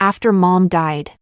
after mom died.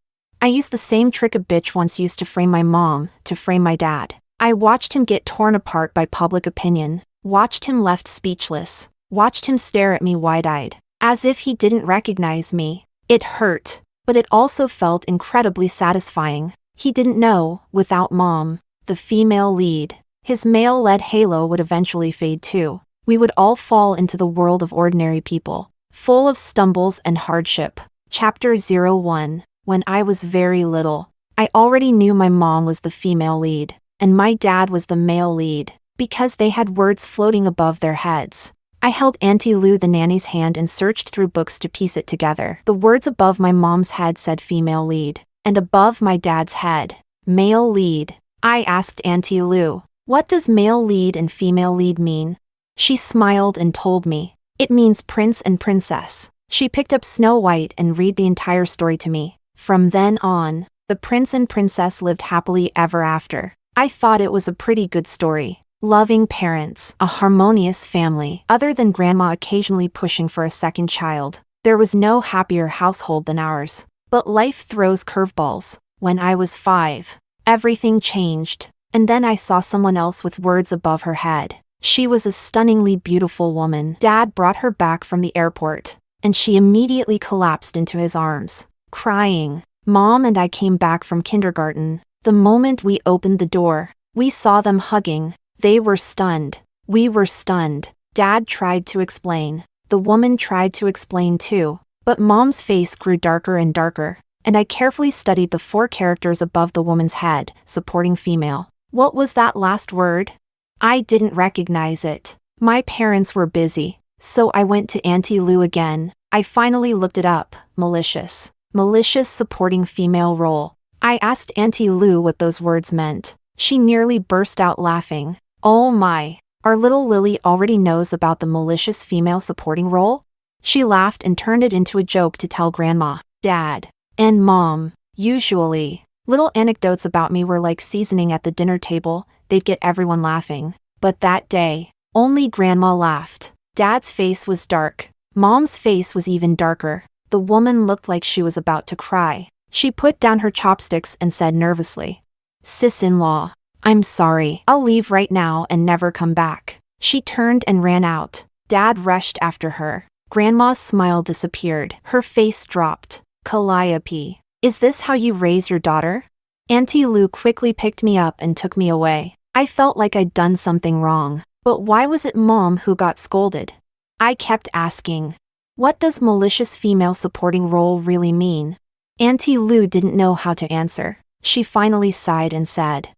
I used the same trick a bitch once used to frame my mom, to frame my dad. I watched him get torn apart by public opinion, watched him left speechless, watched him stare at me wide-eyed, as if he didn't recognize me. It hurt, but it also felt incredibly satisfying. He didn't know, without mom, the female lead, his male-led halo would eventually fade too. We would all fall into the world of ordinary people, full of stumbles and hardship. Chapter 01. When I was very little, I already knew my mom was the female lead, and my dad was the male lead, because they had words floating above their heads. I held Auntie Lou the nanny's hand and searched through books to piece it together. The words above my mom's head said female lead, and above my dad's head, male lead. I asked Auntie Lou, what does male lead and female lead mean? She smiled and told me, it means prince and princess. She picked up Snow White and read the entire story to me. From then on, the prince and princess lived happily ever after. I thought it was a pretty good story. Loving parents, a harmonious family. Other than grandma occasionally pushing for a second child, there was no happier household than ours. But life throws curveballs. When I was 5, everything changed, and then I saw someone else with words above her head. She was a stunningly beautiful woman. Dad brought her back from the airport, and she immediately collapsed into his arms, crying. Mom and I came back from kindergarten. The moment we opened the door, we saw them hugging. They were stunned. We were stunned. Dad tried to explain. The woman tried to explain too, but Mom's face grew darker and darker, and I carefully studied the 4 characters above the woman's head, supporting female. What was that last word? I didn't recognize it. My parents were busy, so I went to Auntie Lou again. I finally looked it up. Malicious. Malicious supporting female role. I asked Auntie Lou what those words meant. She nearly burst out laughing. Oh my, our little Lily already knows about the malicious female supporting role? She laughed and turned it into a joke to tell Grandma, Dad, and Mom. Usually, little anecdotes about me were like seasoning at the dinner table, they'd get everyone laughing. But that day, only Grandma laughed. Dad's face was dark. Mom's face was even darker. The woman looked like she was about to cry. She put down her chopsticks and said nervously, Sis-in-law, I'm sorry. I'll leave right now and never come back. She turned and ran out. Dad rushed after her. Grandma's smile disappeared. Her face dropped. Calliope, is this how you raise your daughter? Auntie Lou quickly picked me up and took me away. I felt like I'd done something wrong. But why was it Mom who got scolded? I kept asking, what does malicious female supporting role really mean? Auntie Lou didn't know how to answer. She finally sighed and said,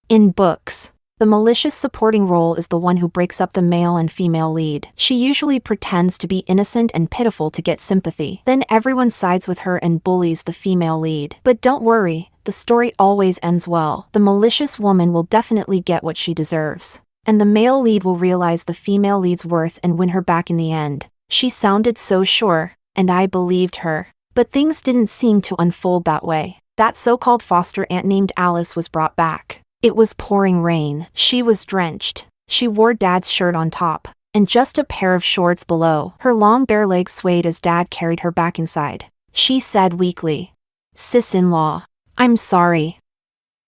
in books, the malicious supporting role is the one who breaks up the male and female lead. She usually pretends to be innocent and pitiful to get sympathy. Then everyone sides with her and bullies the female lead. But don't worry, the story always ends well. The malicious woman will definitely get what she deserves, and the male lead will realize the female lead's worth and win her back in the end. She sounded so sure, and I believed her. But things didn't seem to unfold that way. That so-called foster aunt named Alice was brought back. It was pouring rain. She was drenched. She wore Dad's shirt on top, and just a pair of shorts below. Her long bare legs swayed as Dad carried her back inside. She said weakly, Sis-in-law, I'm sorry.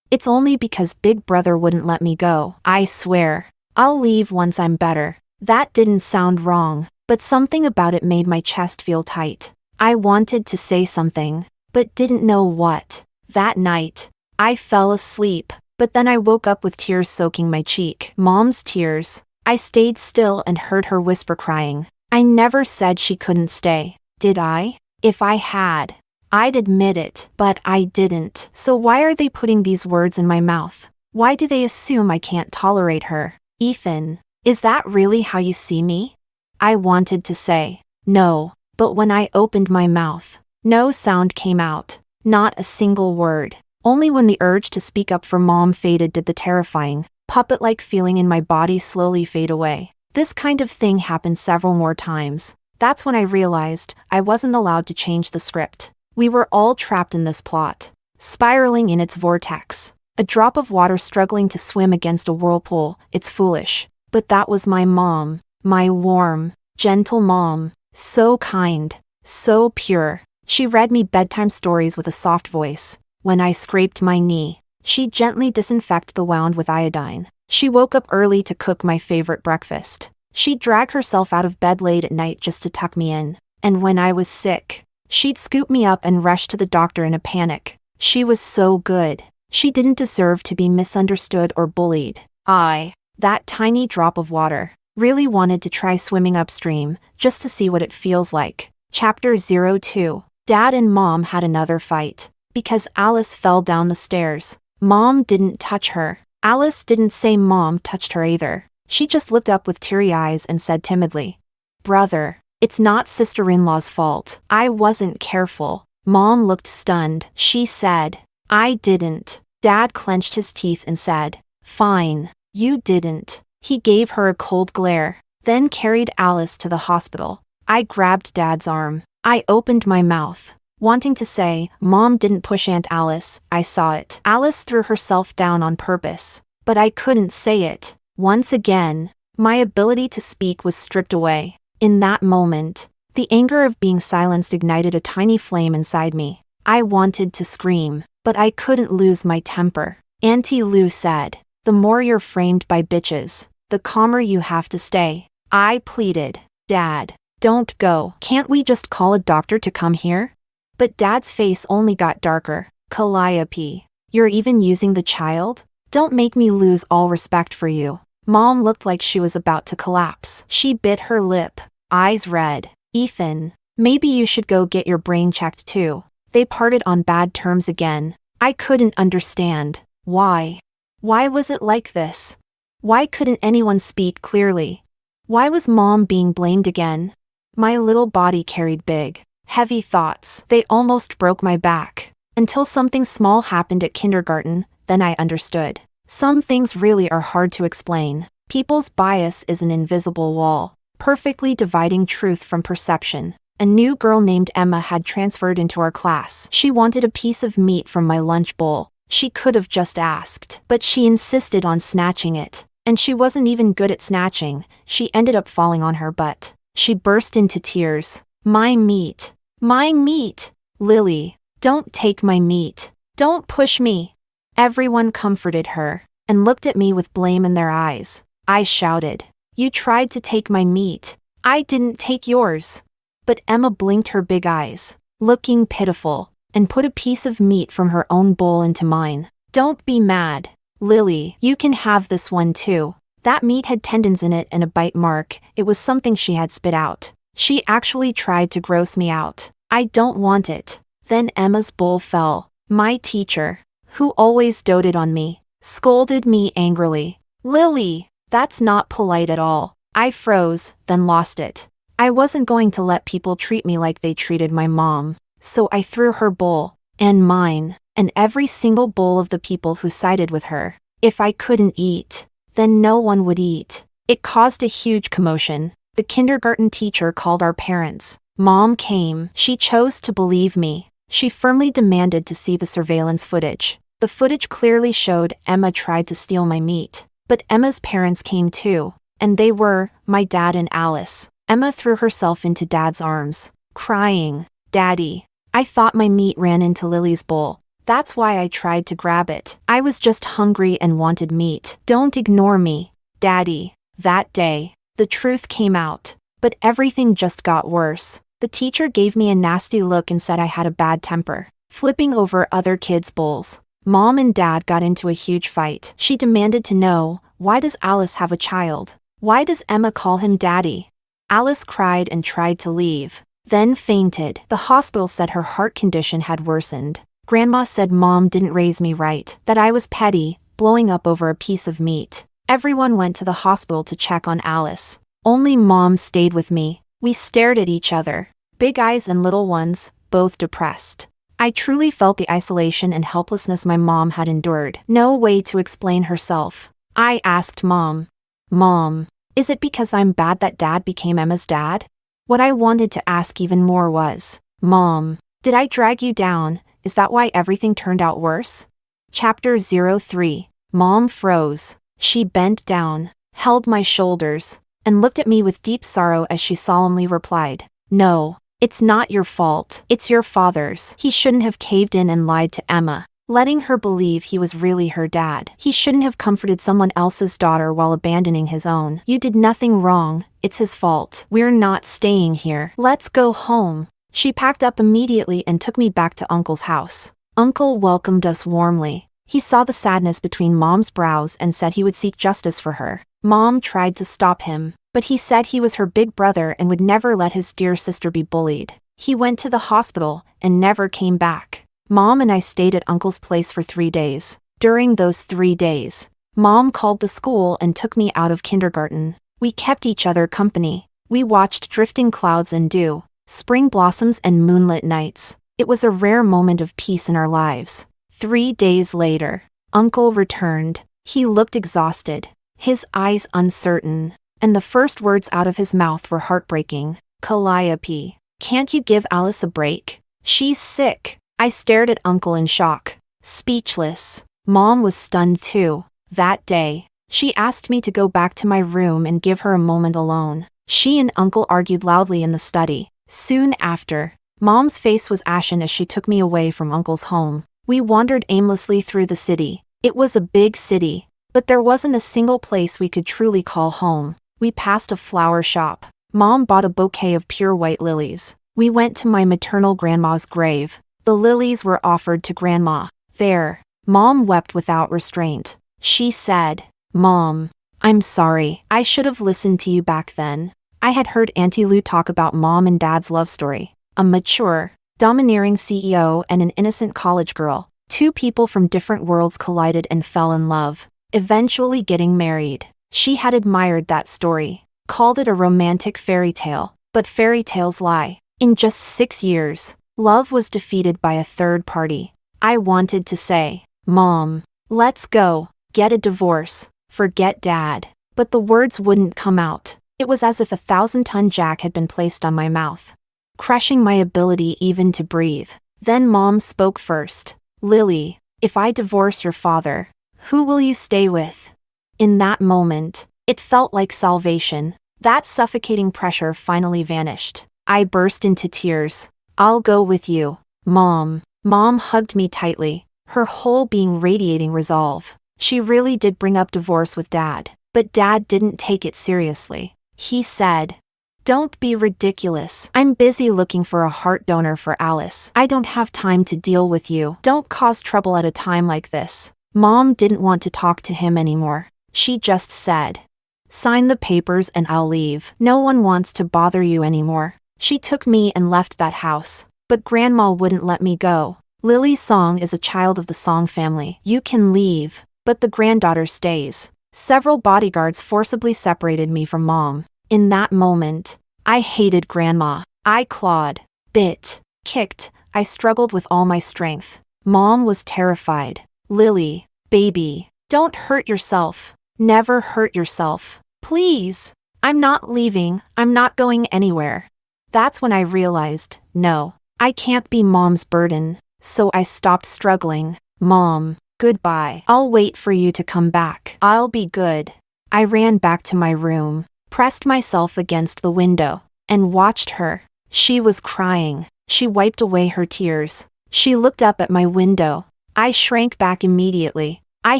It's only because Big Brother wouldn't let me go. I swear, I'll leave once I'm better. That didn't sound wrong, but something about it made my chest feel tight. I wanted to say something, but didn't know what. That night, I fell asleep, but then I woke up with tears soaking my cheek. Mom's tears. I stayed still and heard her whisper crying. I never said she couldn't stay, did I? If I had, I'd admit it, but I didn't. So why are they putting these words in my mouth? Why do they assume I can't tolerate her? Ethan, is that really how you see me? I wanted to say, no, but when I opened my mouth, no sound came out, not a single word. Only when the urge to speak up for Mom faded did the terrifying, puppet-like feeling in my body slowly fade away. This kind of thing happened several more times. That's when I realized I wasn't allowed to change the script. We were all trapped in this plot, spiraling in its vortex. A drop of water struggling to swim against a whirlpool. It's foolish. But that was my mom. My warm, gentle mom. So kind. So pure. She read me bedtime stories with a soft voice. When I scraped my knee, she'd gently disinfect the wound with iodine. She woke up early to cook my favorite breakfast. She'd drag herself out of bed late at night just to tuck me in. And when I was sick, she'd scoop me up and rush to the doctor in a panic. She was so good. She didn't deserve to be misunderstood or bullied. That tiny drop of water, really wanted to try swimming upstream, just to see what it feels like. Chapter 02. Dad and Mom had another fight. Because Alice fell down the stairs. Mom didn't touch her. Alice didn't say Mom touched her either. She just looked up with teary eyes and said timidly, "Brother, it's not sister-in-law's fault. I wasn't careful." Mom looked stunned. She said, "I didn't." Dad clenched his teeth and said, "Fine, you didn't." He gave her a cold glare, then carried Alice to the hospital. I grabbed Dad's arm. I opened my mouth, wanting to say, "Mom didn't push Aunt Alice, I saw it. Alice threw herself down on purpose." But I couldn't say it. Once again, my ability to speak was stripped away. In that moment, the anger of being silenced ignited a tiny flame inside me. I wanted to scream, but I couldn't lose my temper. Auntie Lou said, "The more you're framed by bitches, the calmer you have to stay." I pleaded, "Dad, don't go. Can't we just call a doctor to come here?" But Dad's face only got darker. "Calliope, you're even using the child? Don't make me lose all respect for you." Mom looked like she was about to collapse. She bit her lip, eyes red. "Ethan, maybe you should go get your brain checked too." They parted on bad terms again. I couldn't understand. Why? Why was it like this? Why couldn't anyone speak clearly? Why was Mom being blamed again? My little body carried big, heavy thoughts. They almost broke my back. Until something small happened at kindergarten, then I understood. Some things really are hard to explain. People's bias is an invisible wall, perfectly dividing truth from perception. A new girl named Emma had transferred into our class. She wanted a piece of meat from my lunch bowl. She could have just asked, but she insisted on snatching it. And she wasn't even good at snatching. She ended up falling on her butt. She burst into tears. "My meat! My meat! Lily, don't take my meat. Don't push me." Everyone comforted her, and looked at me with blame in their eyes. I shouted, "You tried to take my meat. I didn't take yours." But Emma blinked her big eyes, looking pitiful, and put a piece of meat from her own bowl into mine. "Don't be mad. Lily, you can have this one too." That meat had tendons in it and a bite mark. It was something she had spit out. She actually tried to gross me out. I don't want it. Then Emma's bowl fell. My teacher, who always doted on me, scolded me angrily. "Lily, that's not polite at all." I froze, then lost it. I wasn't going to let people treat me like they treated my mom. So I threw her bowl, and mine, and every single bowl of the people who sided with her. If I couldn't eat, then no one would eat. It caused a huge commotion. The kindergarten teacher called our parents. Mom came. She chose to believe me. She firmly demanded to see the surveillance footage. The footage clearly showed Emma tried to steal my meat. But Emma's parents came too. And they were, my dad and Alice. Emma threw herself into Dad's arms, crying, "Daddy, I thought my meat ran into Lily's bowl. That's why I tried to grab it. I was just hungry and wanted meat. Don't ignore me, Daddy." That day, the truth came out. But everything just got worse. The teacher gave me a nasty look and said I had a bad temper, flipping over other kids' bowls. Mom and Dad got into a huge fight. She demanded to know, why does Alice have a child? Why does Emma call him Daddy? Alice cried and tried to leave, then fainted. The hospital said her heart condition had worsened. Grandma said Mom didn't raise me right, that I was petty, blowing up over a piece of meat. Everyone went to the hospital to check on Alice. Only Mom stayed with me. We stared at each other, big eyes and little ones, both depressed. I truly felt the isolation and helplessness my mom had endured. No way to explain herself. I asked Mom, "Mom, is it because I'm bad that Dad became Emma's dad?" What I wanted to ask even more was, "Mom, did I drag you down? Is that why everything turned out worse?" Chapter 03. Mom froze. She bent down, held my shoulders, and looked at me with deep sorrow as she solemnly replied, "No, It's not your fault. It's your father's. He shouldn't have caved in and lied to Emma, letting her believe he was really her dad. He shouldn't have comforted someone else's daughter while abandoning his own. You did nothing wrong. It's his fault. We're not staying here. Let's go home. She packed up immediately and took me back to Uncle's house. Uncle welcomed us warmly. He saw the sadness between Mom's brows and said he would seek justice for her. Mom tried to stop him, but he said he was her big brother and would never let his dear sister be bullied. He went to the hospital and never came back. Mom and I stayed at Uncle's place for 3 days. During those 3 days, Mom called the school and took me out of kindergarten. We kept each other company. We watched drifting clouds and dew, spring blossoms and moonlit nights. It was a rare moment of peace in our lives. 3 days later, Uncle returned. He looked exhausted, his eyes uncertain, and the first words out of his mouth were heartbreaking. Calliope, can't you give Alice a break? She's sick. I stared at Uncle in shock, speechless. Mom was stunned too. That day, she asked me to go back to my room and give her a moment alone. She and Uncle argued loudly in the study. Soon after, Mom's face was ashen as she took me away from Uncle's home. We wandered aimlessly through the city. It was a big city, but there wasn't a single place we could truly call home. We passed a flower shop. Mom bought a bouquet of pure white lilies. We went to my maternal grandma's grave. The lilies were offered to Grandma. There, Mom wept without restraint. She said, "Mom, I'm sorry. I should have listened to you back then." I had heard Auntie Lou talk about Mom and Dad's love story. A mature, domineering CEO and an innocent college girl. 2 people from different worlds collided and fell in love, eventually getting married. She had admired that story, called it a romantic fairy tale, but fairy tales lie. In just 6 years, love was defeated by a third party. I wanted to say, "Mom, let's go, get a divorce, forget Dad," but the words wouldn't come out. It was as if a 1,000-ton jack had been placed on my mouth, crushing my ability even to breathe. Then Mom spoke first. "Lily, if I divorce your father, who will you stay with?" In that moment, it felt like salvation. That suffocating pressure finally vanished. I burst into tears. "I'll go with you, Mom." Mom hugged me tightly, her whole being radiating resolve. She really did bring up divorce with Dad, but Dad didn't take it seriously. He said, "Don't be ridiculous. I'm busy looking for a heart donor for Alice. I don't have time to deal with you. Don't cause trouble at a time like this." Mom didn't want to talk to him anymore. She just said, "Sign the papers and I'll leave. No one wants to bother you anymore." She took me and left that house, but Grandma wouldn't let me go. Lily's song is a child of the Song family. You can leave, but the granddaughter stays. Several bodyguards forcibly separated me from Mom. In that moment, I hated Grandma. I clawed, bit, kicked. I struggled with all my strength. Mom was terrified. "Lily, baby, don't hurt yourself. Never hurt yourself. Please. I'm not leaving. I'm not going anywhere." That's when I realized, no, I can't be Mom's burden. So I stopped struggling. "Mom, goodbye. I'll wait for you to come back. I'll be good." I ran back to my room, pressed myself against the window, and watched her. She was crying. She wiped away her tears. She looked up at my window. I shrank back immediately. I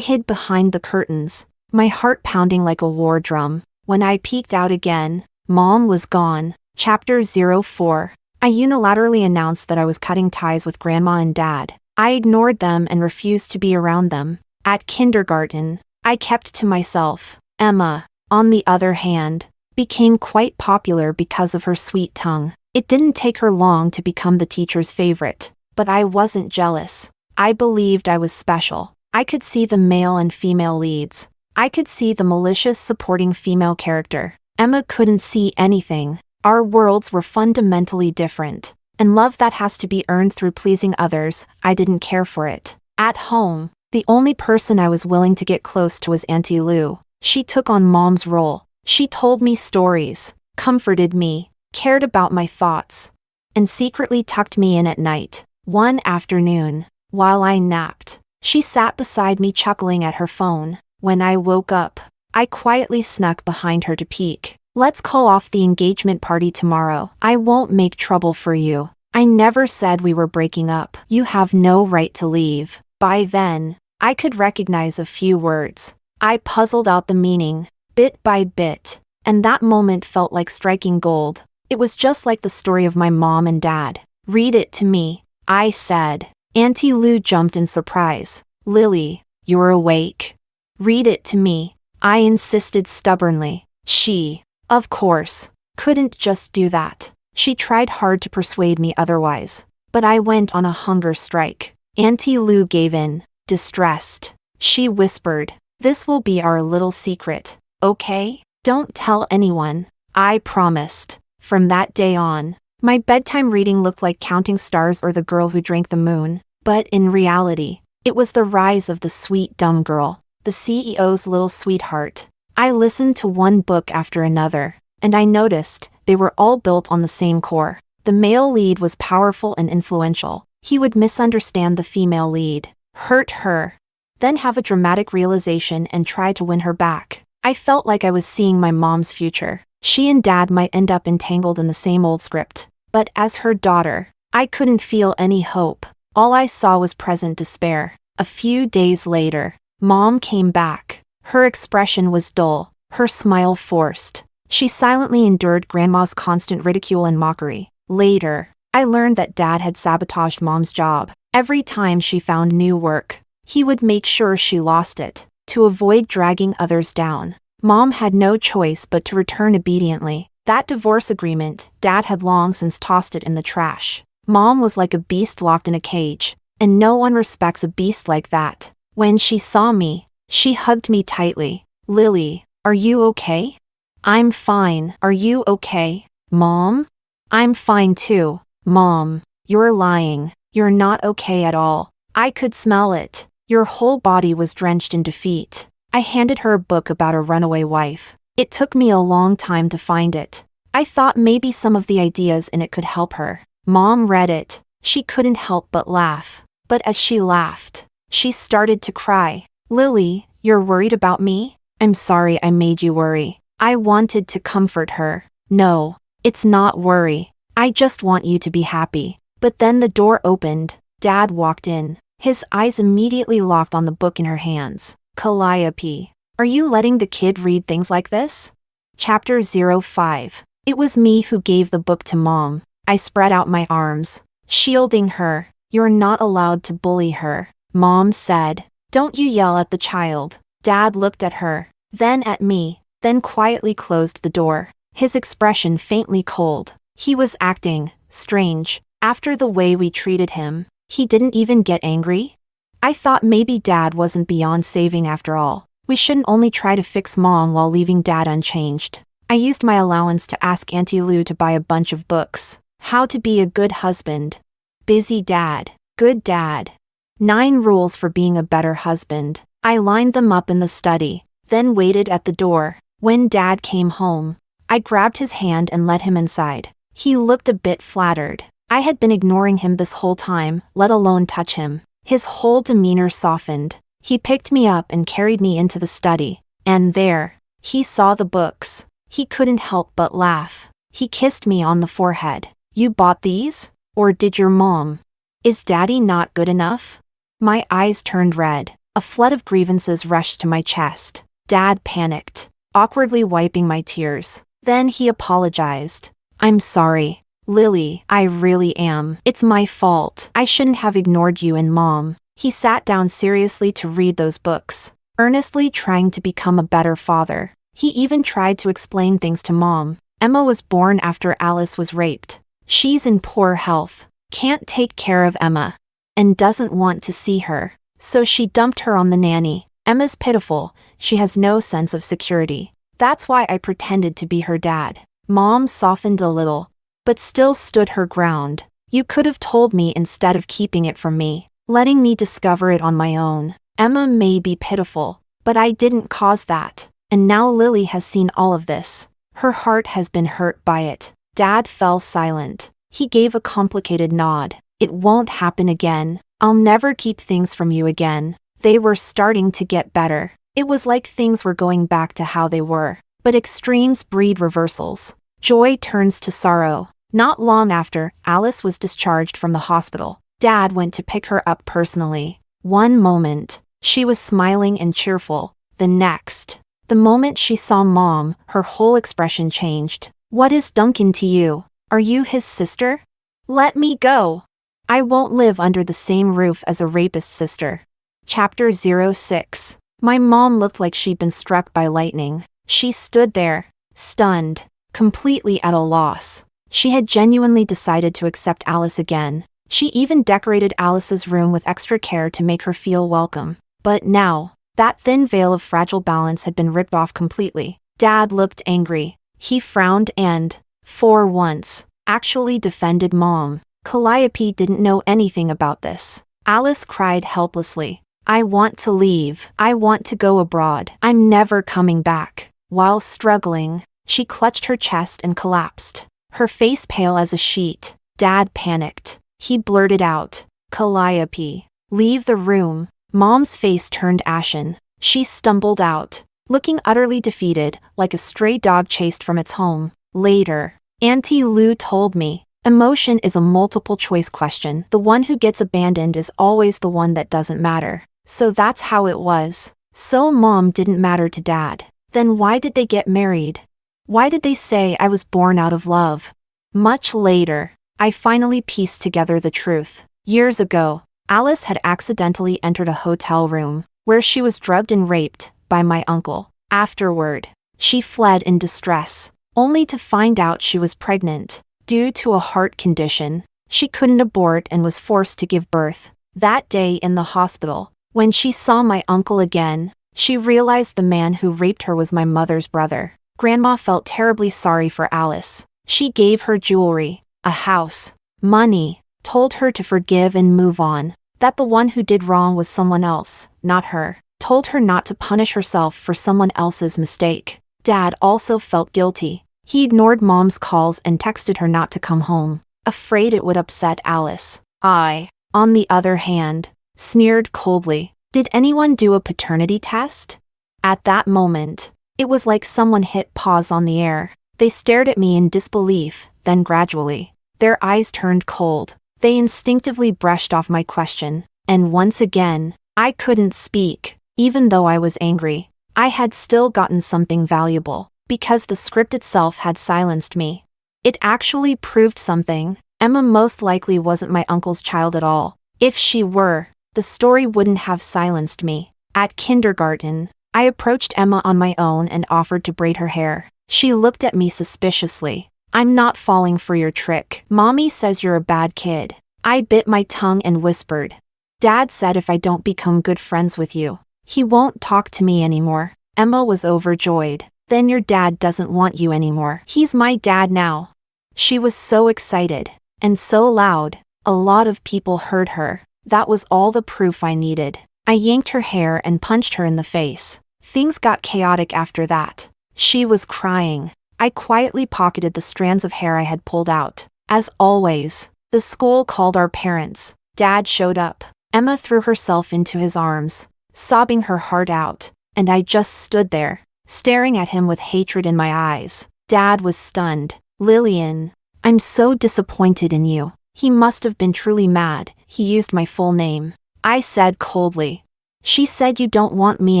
hid behind the curtains, my heart pounding like a war drum. When I peeked out again, Mom was gone. Chapter 04. I unilaterally announced that I was cutting ties with Grandma and Dad. I ignored them and refused to be around them. At kindergarten, I kept to myself. Emma, on the other hand, became quite popular because of her sweet tongue. It didn't take her long to become the teacher's favorite, but I wasn't jealous. I believed I was special. I could see the male and female leads. I could see the malicious supporting female character. Emma couldn't see anything. Our worlds were fundamentally different, and love that has to be earned through pleasing others, I didn't care for it. At home, the only person I was willing to get close to was Auntie Lou. She took on Mom's role. She told me stories, comforted me, cared about my thoughts, and secretly tucked me in at night. One afternoon, while I napped, she sat beside me chuckling at her phone. When I woke up, I quietly snuck behind her to peek. Let's call off the engagement party tomorrow. I won't make trouble for you. I never said we were breaking up. You have no right to leave. By then, I could recognize a few words. I puzzled out the meaning, bit by bit, and that moment felt like striking gold. It was just like the story of my mom and dad. Read it to me, I said. Auntie Lou jumped in surprise. Lily, you're awake. Read it to me, I insisted stubbornly. She, of course, couldn't just do that. She tried hard to persuade me otherwise, but I went on a hunger strike. Auntie Lou gave in, distressed. She whispered, "This will be our little secret, okay? Don't tell anyone." I promised. From that day on, my bedtime reading looked like Counting Stars or The Girl Who Drank the Moon, but in reality, it was the rise of the sweet dumb girl, the CEO's little sweetheart. I listened to one book after another, and I noticed they were all built on the same core. The male lead was powerful and influential. He would misunderstand the female lead, hurt her, then have a dramatic realization and try to win her back. I felt like I was seeing my mom's future. She and dad might end up entangled in the same old script. But as her daughter, I couldn't feel any hope. All I saw was present despair. A few days later, Mom came back. Her expression was dull, her smile forced. She silently endured Grandma's constant ridicule and mockery. Later, I learned that Dad had sabotaged Mom's job. Every time she found new work, he would make sure she lost it, to avoid dragging others down. Mom had no choice but to return obediently. That divorce agreement, Dad had long since tossed it in the trash. Mom was like a beast locked in a cage, and no one respects a beast like that. When she saw me, she hugged me tightly. "Lily, are you okay?" "I'm fine. Are you okay, Mom?" "I'm fine too, Mom." "You're lying. You're not okay at all." I could smell it. Your whole body was drenched in defeat. I handed her a book about a runaway wife. It took me a long time to find it. I thought maybe some of the ideas in it could help her. Mom read it. She couldn't help but laugh. But as she laughed, she started to cry. "Lily, you're worried about me? I'm sorry I made you worry." I wanted to comfort her. "No, it's not worry. I just want you to be happy." But then the door opened. Dad walked in. His eyes immediately locked on the book in her hands. "Calliope, are you letting the kid read things like this?" Chapter 05. It was me who gave the book to Mom. I spread out my arms, shielding her. "You're not allowed to bully her," Mom said. "Don't you yell at the child." Dad looked at her, then at me, then quietly closed the door. His expression faintly cold. He was acting strange. After the way we treated him, he didn't even get angry. I thought maybe Dad wasn't beyond saving after all. We shouldn't only try to fix Mom while leaving Dad unchanged. I used my allowance to ask Auntie Lou to buy a bunch of books. How to be a good husband. Busy dad. Good dad. 9 rules for being a better husband. I lined them up in the study, then waited at the door. When Dad came home, I grabbed his hand and led him inside. He looked a bit flattered. I had been ignoring him this whole time, let alone touch him. His whole demeanor softened. He picked me up and carried me into the study. And there, he saw the books. He couldn't help but laugh. He kissed me on the forehead. "You bought these? Or did your mom? Is Daddy not good enough?" My eyes turned red. A flood of grievances rushed to my chest. Dad panicked, awkwardly wiping my tears. Then he apologized. "I'm sorry, Lily, I really am. It's my fault. I shouldn't have ignored you and Mom." He sat down seriously to read those books, earnestly trying to become a better father. He even tried to explain things to Mom. Emma was born after Alice was raped. She's in poor health, can't take care of Emma, and doesn't want to see her. So she dumped her on the nanny. Emma's pitiful, she has no sense of security. That's why I pretended to be her dad. Mom softened a little, but still stood her ground. "You could have told me instead of keeping it from me, letting me discover it on my own. Emma may be pitiful, but I didn't cause that. And now Lily has seen all of this. Her heart has been hurt by it." Dad fell silent. He gave a complicated nod. "It won't happen again. I'll never keep things from you again." They were starting to get better. It was like things were going back to how they were. But extremes breed reversals. Joy turns to sorrow. Not long after, Alice was discharged from the hospital. Dad went to pick her up personally. One moment, she was smiling and cheerful. The next, the moment she saw Mom, her whole expression changed. "What is Duncan to you? Are you his sister? Let me go. I won't live under the same roof as a rapist's sister." Chapter 06. My mom looked like she'd been struck by lightning. She stood there, stunned, completely at a loss. She had genuinely decided to accept Alice again. She even decorated Alice's room with extra care to make her feel welcome. But now, that thin veil of fragile balance had been ripped off completely. Dad looked angry. He frowned and, for once, actually defended Mom. Calliope didn't know anything about this. Alice cried helplessly. "I want to leave. I want to go abroad. I'm never coming back." While struggling, she clutched her chest and collapsed. Her face pale as a sheet. Dad panicked. He blurted out, "Calliope, leave the room." Mom's face turned ashen. She stumbled out, looking utterly defeated, like a stray dog chased from its home. Later, Auntie Lou told me, emotion is a multiple-choice question. The one who gets abandoned is always the one that doesn't matter. So that's how it was. So Mom didn't matter to Dad. Then why did they get married? Why did they say I was born out of love? Much later, I finally pieced together the truth. Years ago, Alice had accidentally entered a hotel room, where she was drugged and raped by my uncle. Afterward, she fled in distress, only to find out she was pregnant. Due to a heart condition, she couldn't abort and was forced to give birth. That day in the hospital, when she saw my uncle again, she realized the man who raped her was my mother's brother. Grandma felt terribly sorry for Alice. She gave her jewelry, a house, money, told her to forgive and move on, that the one who did wrong was someone else, not her, told her not to punish herself for someone else's mistake. Dad also felt guilty. He ignored Mom's calls and texted her not to come home, afraid it would upset Alice. I, on the other hand, sneered coldly. Did anyone do a paternity test? At that moment, it was like someone hit pause on the air. They stared at me in disbelief, then gradually, their eyes turned cold. They instinctively brushed off my question, and once again, I couldn't speak. Even though I was angry, I had still gotten something valuable, because the script itself had silenced me. It actually proved something. Emma most likely wasn't my uncle's child at all. If she were, the story wouldn't have silenced me. At kindergarten, I approached Emma on my own and offered to braid her hair. She looked at me suspiciously. "I'm not falling for your trick. Mommy says you're a bad kid." I bit my tongue and whispered, "Dad said if I don't become good friends with you, he won't talk to me anymore." Emma was overjoyed. "Then your dad doesn't want you anymore. He's my dad now." She was so excited, and so loud. A lot of people heard her. That was all the proof I needed. I yanked her hair and punched her in the face. Things got chaotic after that. She was crying. I quietly pocketed the strands of hair I had pulled out. As always, the school called our parents. Dad showed up. Emma threw herself into his arms, sobbing her heart out, and I just stood there, staring at him with hatred in my eyes. Dad was stunned. "Lillian, I'm so disappointed in you." He must have been truly mad. He used my full name. I said coldly, "She said you don't want me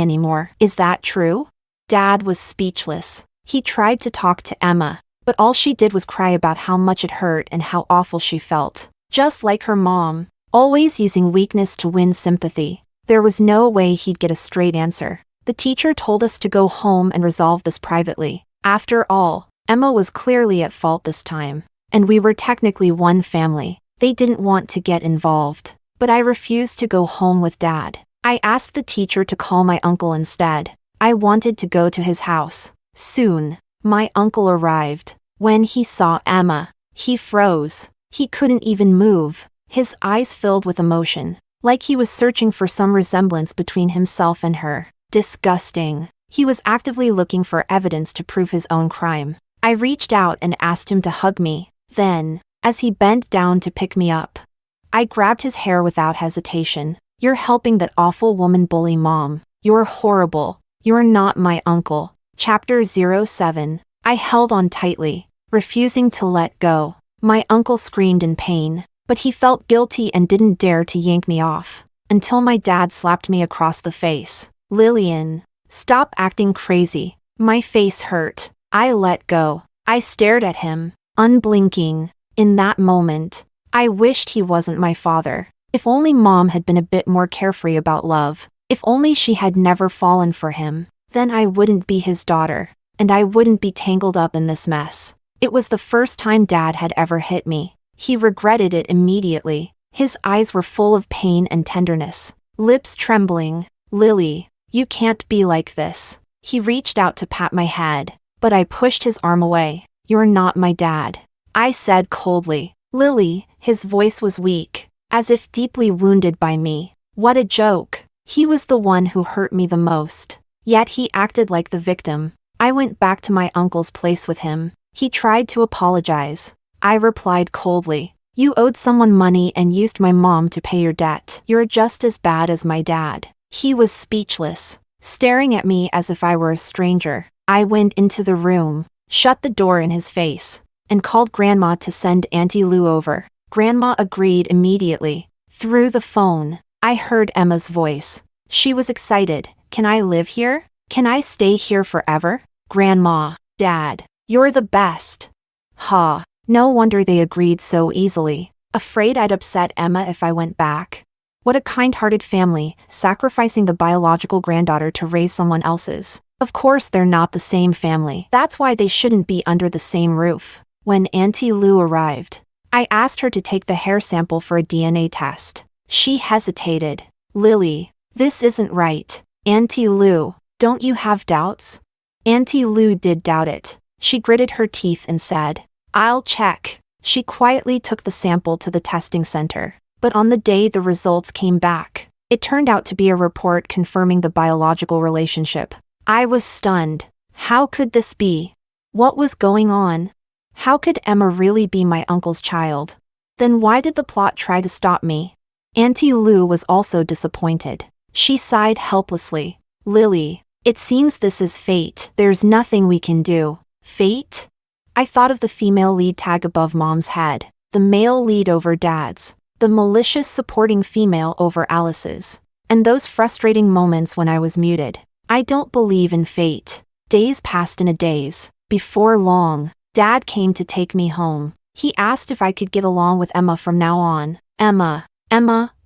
anymore. Is that true?" Dad was speechless. He tried to talk to Emma, but all she did was cry about how much it hurt and how awful she felt. Just like her mom, always using weakness to win sympathy. There was no way he'd get a straight answer. The teacher told us to go home and resolve this privately. After all, Emma was clearly at fault this time, and we were technically one family. They didn't want to get involved, but I refused to go home with Dad. I asked the teacher to call my uncle instead. I wanted to go to his house. Soon, my uncle arrived. When he saw Emma, he froze. He couldn't even move. His eyes filled with emotion, like he was searching for some resemblance between himself and her. Disgusting. He was actively looking for evidence to prove his own crime. I reached out and asked him to hug me. Then, as he bent down to pick me up, I grabbed his hair without hesitation. "You're helping that awful woman bully Mom. You're horrible. You're not my uncle." Chapter 07. I held on tightly, refusing to let go. My uncle screamed in pain, but he felt guilty and didn't dare to yank me off, until my dad slapped me across the face. Lillian, stop acting crazy. My face hurt. I let go. I stared at him, unblinking. In that moment, I wished he wasn't my father. If only Mom had been a bit more carefree about love. If only she had never fallen for him. Then I wouldn't be his daughter, and I wouldn't be tangled up in this mess. It was the first time Dad had ever hit me. He regretted it immediately. His eyes were full of pain and tenderness, lips trembling. Lily, you can't be like this. He reached out to pat my head, but I pushed his arm away. You're not my dad, I said coldly. Lily, his voice was weak, as if deeply wounded by me. What a joke. He was the one who hurt me the most. Yet he acted like the victim. I went back to my uncle's place with him. He tried to apologize. I replied coldly. You owed someone money and used my mom to pay your debt. You're just as bad as my dad. He was speechless, staring at me as if I were a stranger. I went into the room, shut the door in his face, and called Grandma to send Auntie Lou over. Grandma agreed immediately. Through the phone, I heard Emma's voice. She was excited. Can I live here? Can I stay here forever? Grandma, Dad, you're the best. Ha, no wonder they agreed so easily. Afraid I'd upset Emma if I went back. What a kind-hearted family, sacrificing the biological granddaughter to raise someone else's. Of course they're not the same family. That's why they shouldn't be under the same roof. When Auntie Lou arrived, I asked her to take the hair sample for a DNA test. She hesitated. Lily, this isn't right. Auntie Lou, don't you have doubts? Auntie Lou did doubt it. She gritted her teeth and said, I'll check. She quietly took the sample to the testing center. But on the day the results came back, it turned out to be a report confirming the biological relationship. I was stunned. How could this be? What was going on? How could Emma really be my uncle's child? Then why did the plot try to stop me? Auntie Lou was also disappointed. She sighed helplessly. Lily, it seems this is fate. There's nothing we can do. Fate? I thought of the female lead tag above Mom's head, the male lead over Dad's, the malicious supporting female over Alice's, and those frustrating moments when I was muted. I don't believe in fate. Days passed in a daze. Before long, Dad came to take me home. He asked if I could get along with Emma from now on. Emma,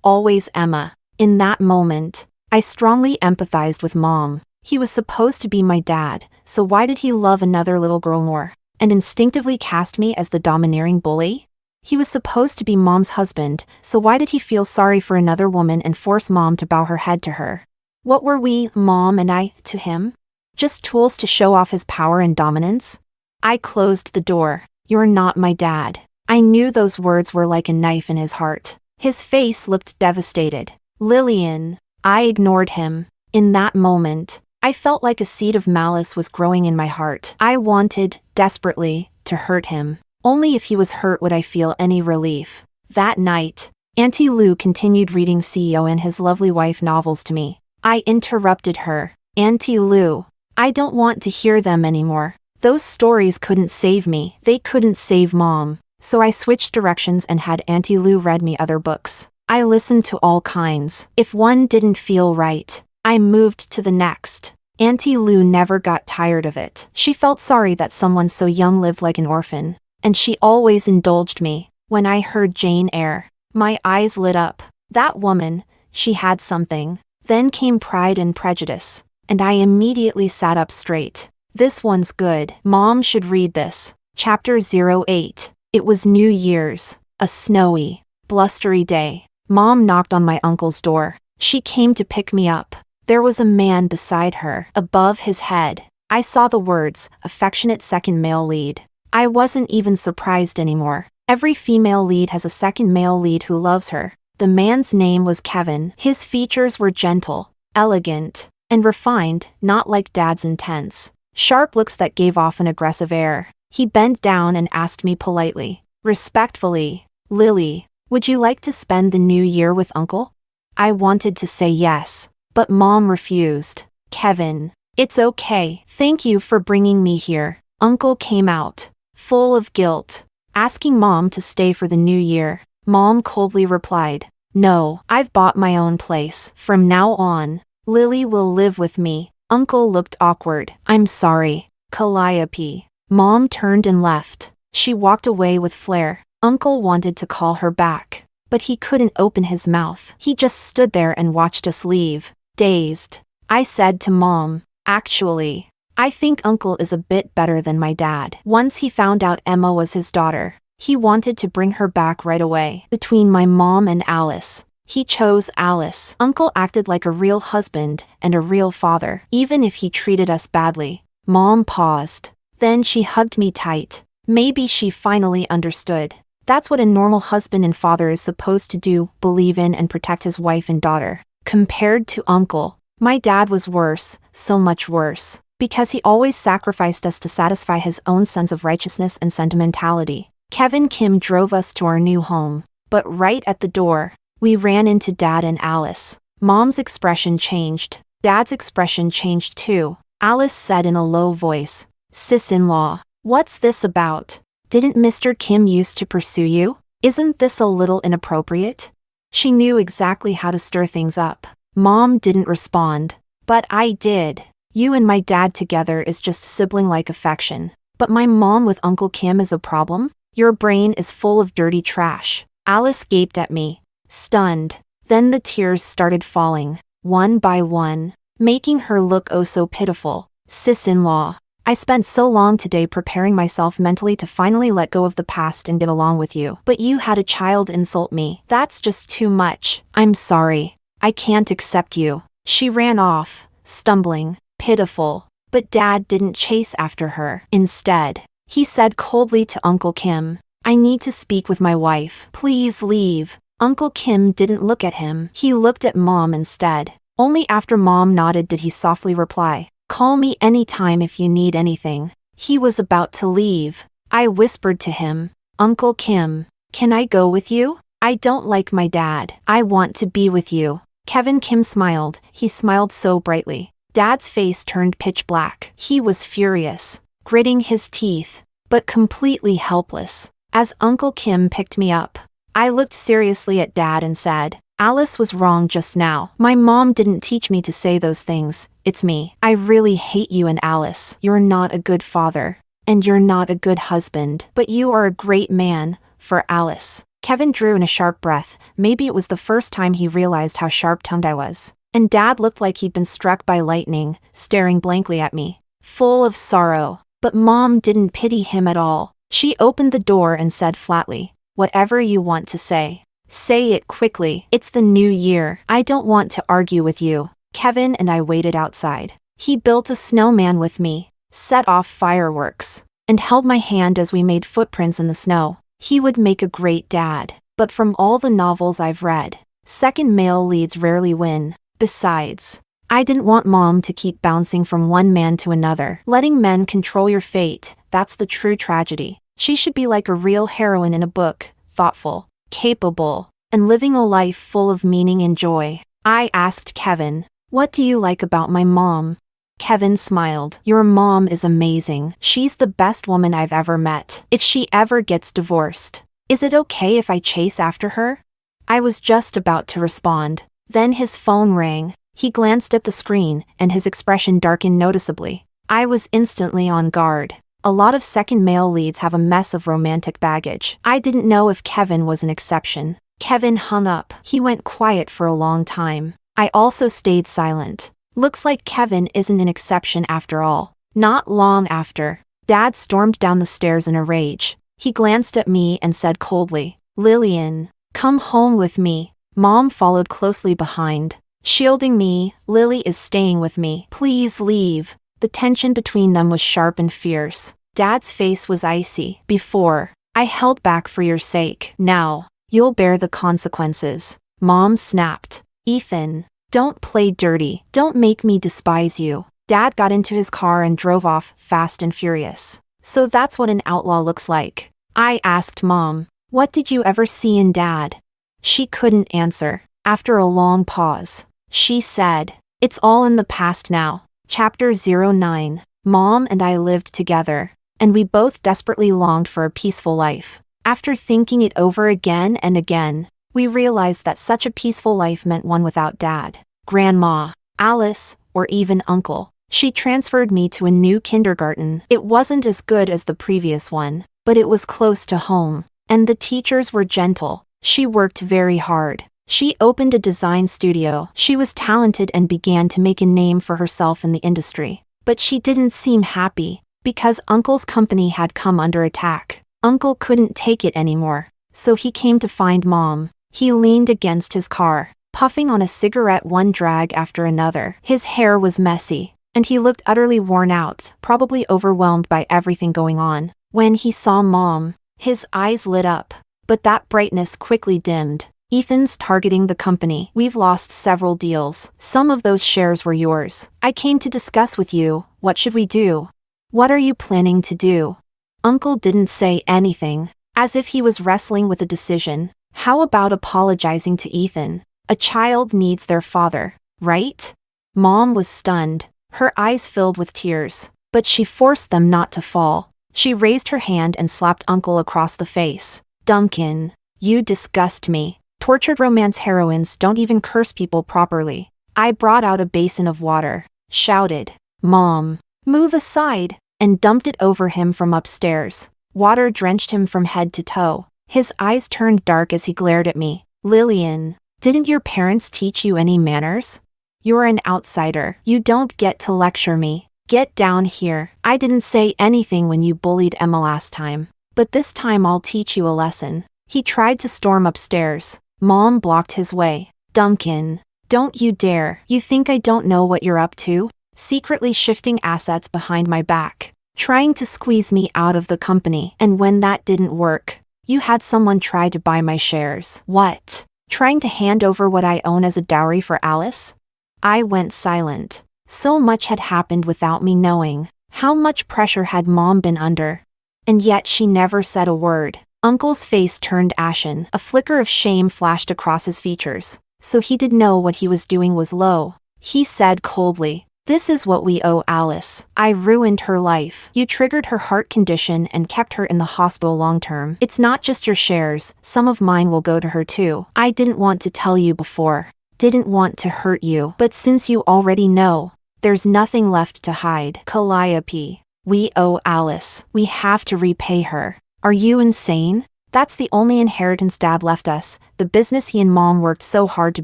always Emma. In that moment, I strongly empathized with Mom. He was supposed to be my dad, so why did he love another little girl more, and instinctively cast me as the domineering bully? He was supposed to be Mom's husband, so why did he feel sorry for another woman and force Mom to bow her head to her? What were we, Mom and I, to him? Just tools to show off his power and dominance? I closed the door. You're not my dad. I knew those words were like a knife in his heart. His face looked devastated. Lillian. I ignored him. In that moment, I felt like a seed of malice was growing in my heart. I wanted, desperately, to hurt him. Only if he was hurt would I feel any relief. That night, Auntie Lou continued reading CEO and his lovely wife novels to me. I interrupted her. Auntie Lou, I don't want to hear them anymore. Those stories couldn't save me. They couldn't save Mom. So I switched directions and had Auntie Lou read me other books. I listened to all kinds. If one didn't feel right, I moved to the next. Auntie Lou never got tired of it. She felt sorry that someone so young lived like an orphan, and she always indulged me. When I heard Jane Eyre, my eyes lit up. That woman, she had something. Then came Pride and Prejudice, and I immediately sat up straight. This one's good. Mom should read this. Chapter 08. It was New Year's, a snowy, blustery day. Mom knocked on my uncle's door. She came to pick me up. There was a man beside her. Above his head, I saw the words, affectionate second male lead. I wasn't even surprised anymore. Every female lead has a second male lead who loves her. The man's name was Kevin. His features were gentle, elegant, and refined, not like Dad's intense, sharp looks that gave off an aggressive air. He bent down and asked me politely, respectfully, Lily, would you like to spend the new year with Uncle? I wanted to say yes, but Mom refused. Kevin, It's okay. Thank you for bringing me here. Uncle came out, full of guilt, asking Mom to stay for the new year. Mom coldly replied, "No, I've bought my own place. From now on, Lily will live with me." Uncle looked awkward. "I'm sorry, Calliope." Mom turned and left. She walked away with flair. Uncle wanted to call her back, but he couldn't open his mouth. He just stood there and watched us leave, dazed. I said to Mom, "Actually, I think Uncle is a bit better than my dad." Once he found out Emma was his daughter, he wanted to bring her back right away. Between my mom and Alice, he chose Alice. Uncle acted like a real husband and a real father, even if he treated us badly. Mom paused. Then she hugged me tight. Maybe she finally understood. That's what a normal husband and father is supposed to do, believe in and protect his wife and daughter. Compared to Uncle, my dad was worse, so much worse, because he always sacrificed us to satisfy his own sense of righteousness and sentimentality. Kevin Kim drove us to our new home, but right at the door, we ran into Dad and Alice. Mom's expression changed. Dad's expression changed too. Alice said in a low voice, "Sis-in-law, what's this about? Didn't Mr. Kim used to pursue you? Isn't this a little inappropriate?" She knew exactly how to stir things up. Mom didn't respond, but I did. "You and my dad together is just sibling-like affection. But my mom with Uncle Kim is a problem? Your brain is full of dirty trash." Alice gaped at me, stunned. Then the tears started falling, one by one, making her look oh so pitiful. "Sis-in-law, I spent so long today preparing myself mentally to finally let go of the past and get along with you. But you had a child insult me. That's just too much. I'm sorry. I can't accept you." She ran off, stumbling, pitiful. But Dad didn't chase after her. Instead, he said coldly to Uncle Kim, "I need to speak with my wife. Please leave." Uncle Kim didn't look at him. He looked at Mom instead. Only after Mom nodded did he softly reply, "Call me anytime if you need anything." He was about to leave. I whispered to him, "Uncle Kim, can I go with you? I don't like my dad. I want to be with you." Kevin Kim smiled. He smiled so brightly. Dad's face turned pitch black. He was furious, gritting his teeth, but completely helpless. As Uncle Kim picked me up, I looked seriously at Dad and said, "Alice was wrong just now. My mom didn't teach me to say those things. It's me. I really hate you and Alice. You're not a good father, and you're not a good husband, but you are a great man for Alice." Kevin drew in a sharp breath. Maybe it was the first time he realized how sharp-tongued I was. And Dad looked like he'd been struck by lightning, staring blankly at me, full of sorrow. But Mom didn't pity him at all. She opened the door and said flatly, "Whatever you want to say, say it quickly. It's the new year. I don't want to argue with you." Kevin and I waited outside. He built a snowman with me, set off fireworks, and held my hand as we made footprints in the snow. He would make a great dad. But from all the novels I've read, second male leads rarely win. Besides, I didn't want Mom to keep bouncing from one man to another. Letting men control your fate, that's the true tragedy. She should be like a real heroine in a book, thoughtful, capable, and living a life full of meaning and joy. I asked Kevin, "What do you like about my mom?" Kevin smiled. "Your mom is amazing. She's the best woman I've ever met. If she ever gets divorced, is it okay if I chase after her?" I was just about to respond. Then his phone rang. He glanced at the screen, and his expression darkened noticeably. I was instantly on guard. A lot of second male leads have a mess of romantic baggage. I didn't know if Kevin was an exception. Kevin hung up. He went quiet for a long time. I also stayed silent. Looks like Kevin isn't an exception after all. Not long after, Dad stormed down the stairs in a rage. He glanced at me and said coldly, "Lillian, come home with me." Mom followed closely behind, shielding me. "Lily is staying with me. Please leave." The tension between them was sharp and fierce. Dad's face was icy. "Before, I held back for your sake. Now, you'll bear the consequences." Mom snapped, "Ethan, don't play dirty. Don't make me despise you." Dad got into his car and drove off, fast and furious. "So that's what an outlaw looks like?" I asked Mom. "What did you ever see in Dad?" She couldn't answer. After a long pause, she said, "It's all in the past now." Chapter 09. Mom and I lived together, and we both desperately longed for a peaceful life. After thinking it over again and again, we realized that such a peaceful life meant one without Dad, Grandma, Alice, or even Uncle. She transferred me to a new kindergarten. It wasn't as good as the previous one, but it was close to home, and the teachers were gentle. She worked very hard. She opened a design studio. She was talented and began to make a name for herself in the industry. But she didn't seem happy, because Uncle's company had come under attack. Uncle couldn't take it anymore, so he came to find Mom. He leaned against his car, puffing on a cigarette, one drag after another. His hair was messy, and he looked utterly worn out, probably overwhelmed by everything going on. When he saw Mom, his eyes lit up, but that brightness quickly dimmed. Ethan's targeting the company. We've lost several deals. Some of those shares were yours. I came to discuss with you. What should we do? What are you planning to do? Uncle didn't say anything, as if he was wrestling with a decision. How about apologizing to Ethan? A child needs their father, right? Mom was stunned, her eyes filled with tears, but she forced them not to fall. She raised her hand and slapped Uncle across the face. Duncan, you disgust me. Tortured romance heroines don't even curse people properly. I brought out a basin of water, shouted, Mom, move aside, and dumped it over him from upstairs. Water drenched him from head to toe. His eyes turned dark as he glared at me. Lillian, didn't your parents teach you any manners? You're an outsider. You don't get to lecture me. Get down here. I didn't say anything when you bullied Emma last time, but this time I'll teach you a lesson. He tried to storm upstairs. Mom blocked his way. Duncan, don't you dare. You think I don't know what you're up to? Secretly shifting assets behind my back, trying to squeeze me out of the company. And when that didn't work, you had someone try to buy my shares. What? Trying to hand over what I own as a dowry for Alice? I went silent. So much had happened without me knowing. How much pressure had Mom been under? And yet she never said a word. Uncle's face turned ashen. A flicker of shame flashed across his features. So he did know what he was doing was low. He said coldly, this is what we owe Alice. I ruined her life. You triggered her heart condition and kept her in the hospital long term. It's not just your shares, some of mine will go to her too. I didn't want to tell you before. Didn't want to hurt you. But since you already know, there's nothing left to hide. Calliope, we owe Alice. We have to repay her. Are you insane? That's the only inheritance Dad left us, the business he and Mom worked so hard to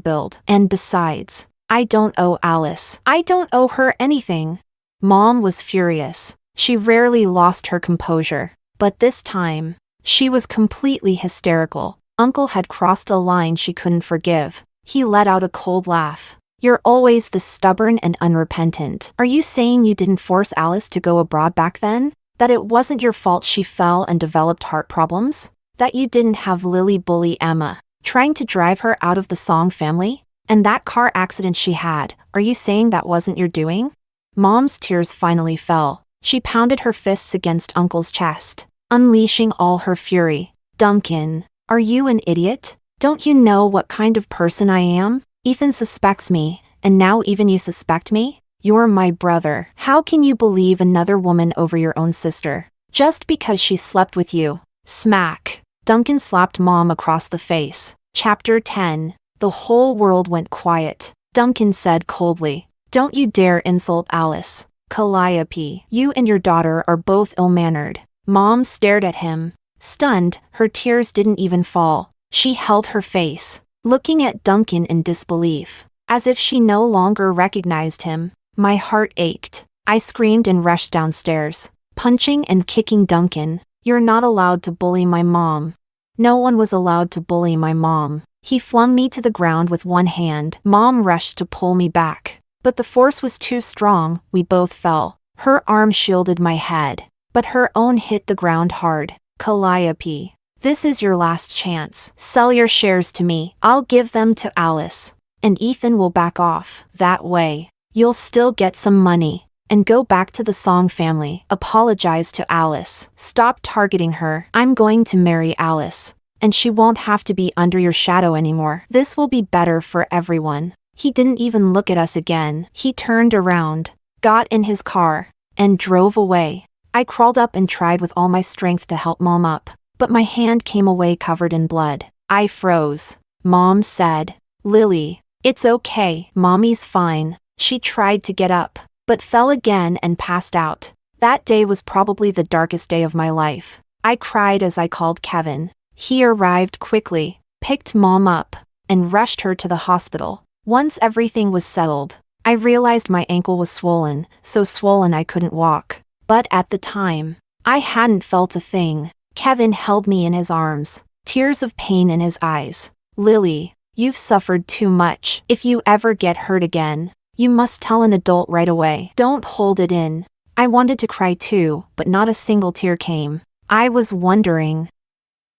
build. And besides, I don't owe Alice. I don't owe her anything. Mom was furious. She rarely lost her composure. But this time, she was completely hysterical. Uncle had crossed a line she couldn't forgive. He let out a cold laugh. You're always this stubborn and unrepentant. Are you saying you didn't force Alice to go abroad back then? That it wasn't your fault she fell and developed heart problems? That you didn't have Lily bully Emma, trying to drive her out of the Song family? And that car accident she had, are you saying that wasn't your doing? Mom's tears finally fell. She pounded her fists against Uncle's chest, unleashing all her fury. Duncan, are you an idiot? Don't you know what kind of person I am? Ethan suspects me, and now even you suspect me? You're my brother. How can you believe another woman over your own sister? Just because she slept with you. Smack. Duncan slapped Mom across the face. Chapter 10. The whole world went quiet. Duncan said coldly, don't you dare insult Alice. Calliope, you and your daughter are both ill-mannered. Mom stared at him. Stunned, her tears didn't even fall. She held her face, looking at Duncan in disbelief, as if she no longer recognized him. My heart ached. I screamed and rushed downstairs, punching and kicking Duncan. You're not allowed to bully my mom. No one was allowed to bully my mom. He flung me to the ground with one hand. Mom rushed to pull me back, but the force was too strong. We both fell. Her arm shielded my head, but her own hit the ground hard. Calliope, this is your last chance. Sell your shares to me. I'll give them to Alice, and Ethan will back off. That way, you'll still get some money, and go back to the Song family. Apologize to Alice. Stop targeting her. I'm going to marry Alice, and she won't have to be under your shadow anymore. This will be better for everyone. He didn't even look at us again. He turned around, got in his car, and drove away. I crawled up and tried with all my strength to help Mom up, but my hand came away covered in blood. I froze. Mom said, "Lily, it's okay, Mommy's fine." She tried to get up, but fell again and passed out. That day was probably the darkest day of my life. I cried as I called Kevin. He arrived quickly, picked Mom up, and rushed her to the hospital. Once everything was settled, I realized my ankle was swollen, so swollen I couldn't walk. But at the time, I hadn't felt a thing. Kevin held me in his arms, tears of pain in his eyes. "Lily, you've suffered too much. If you ever get hurt again, you must tell an adult right away. Don't hold it in." I wanted to cry too, but not a single tear came. I was wondering,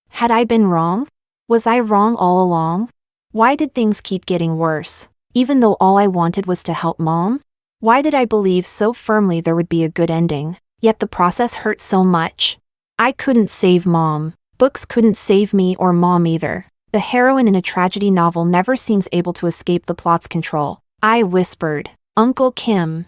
had I been wrong? Was I wrong all along? Why did things keep getting worse, even though all I wanted was to help Mom? Why did I believe so firmly there would be a good ending, yet the process hurt so much? I couldn't save Mom. Books couldn't save me or Mom either. The heroine in a tragedy novel never seems able to escape the plot's control. I whispered, "Uncle Kim,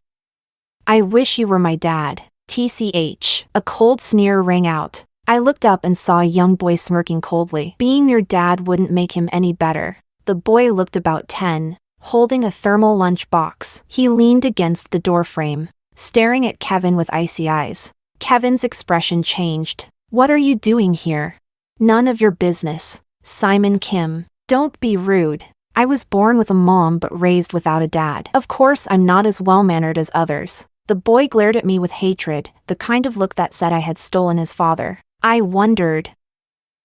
I wish you were my dad." TCH. A cold sneer rang out. I looked up and saw a young boy smirking coldly. "Being your dad wouldn't make him any better." The boy looked about 10, holding a thermal lunch box. He leaned against the doorframe, staring at Kevin with icy eyes. Kevin's expression changed. "What are you doing here?" "None of your business, Simon Kim." "Don't be rude. I was born with a mom but raised without a dad. Of course I'm not as well-mannered as others." The boy glared at me with hatred, the kind of look that said I had stolen his father. I wondered,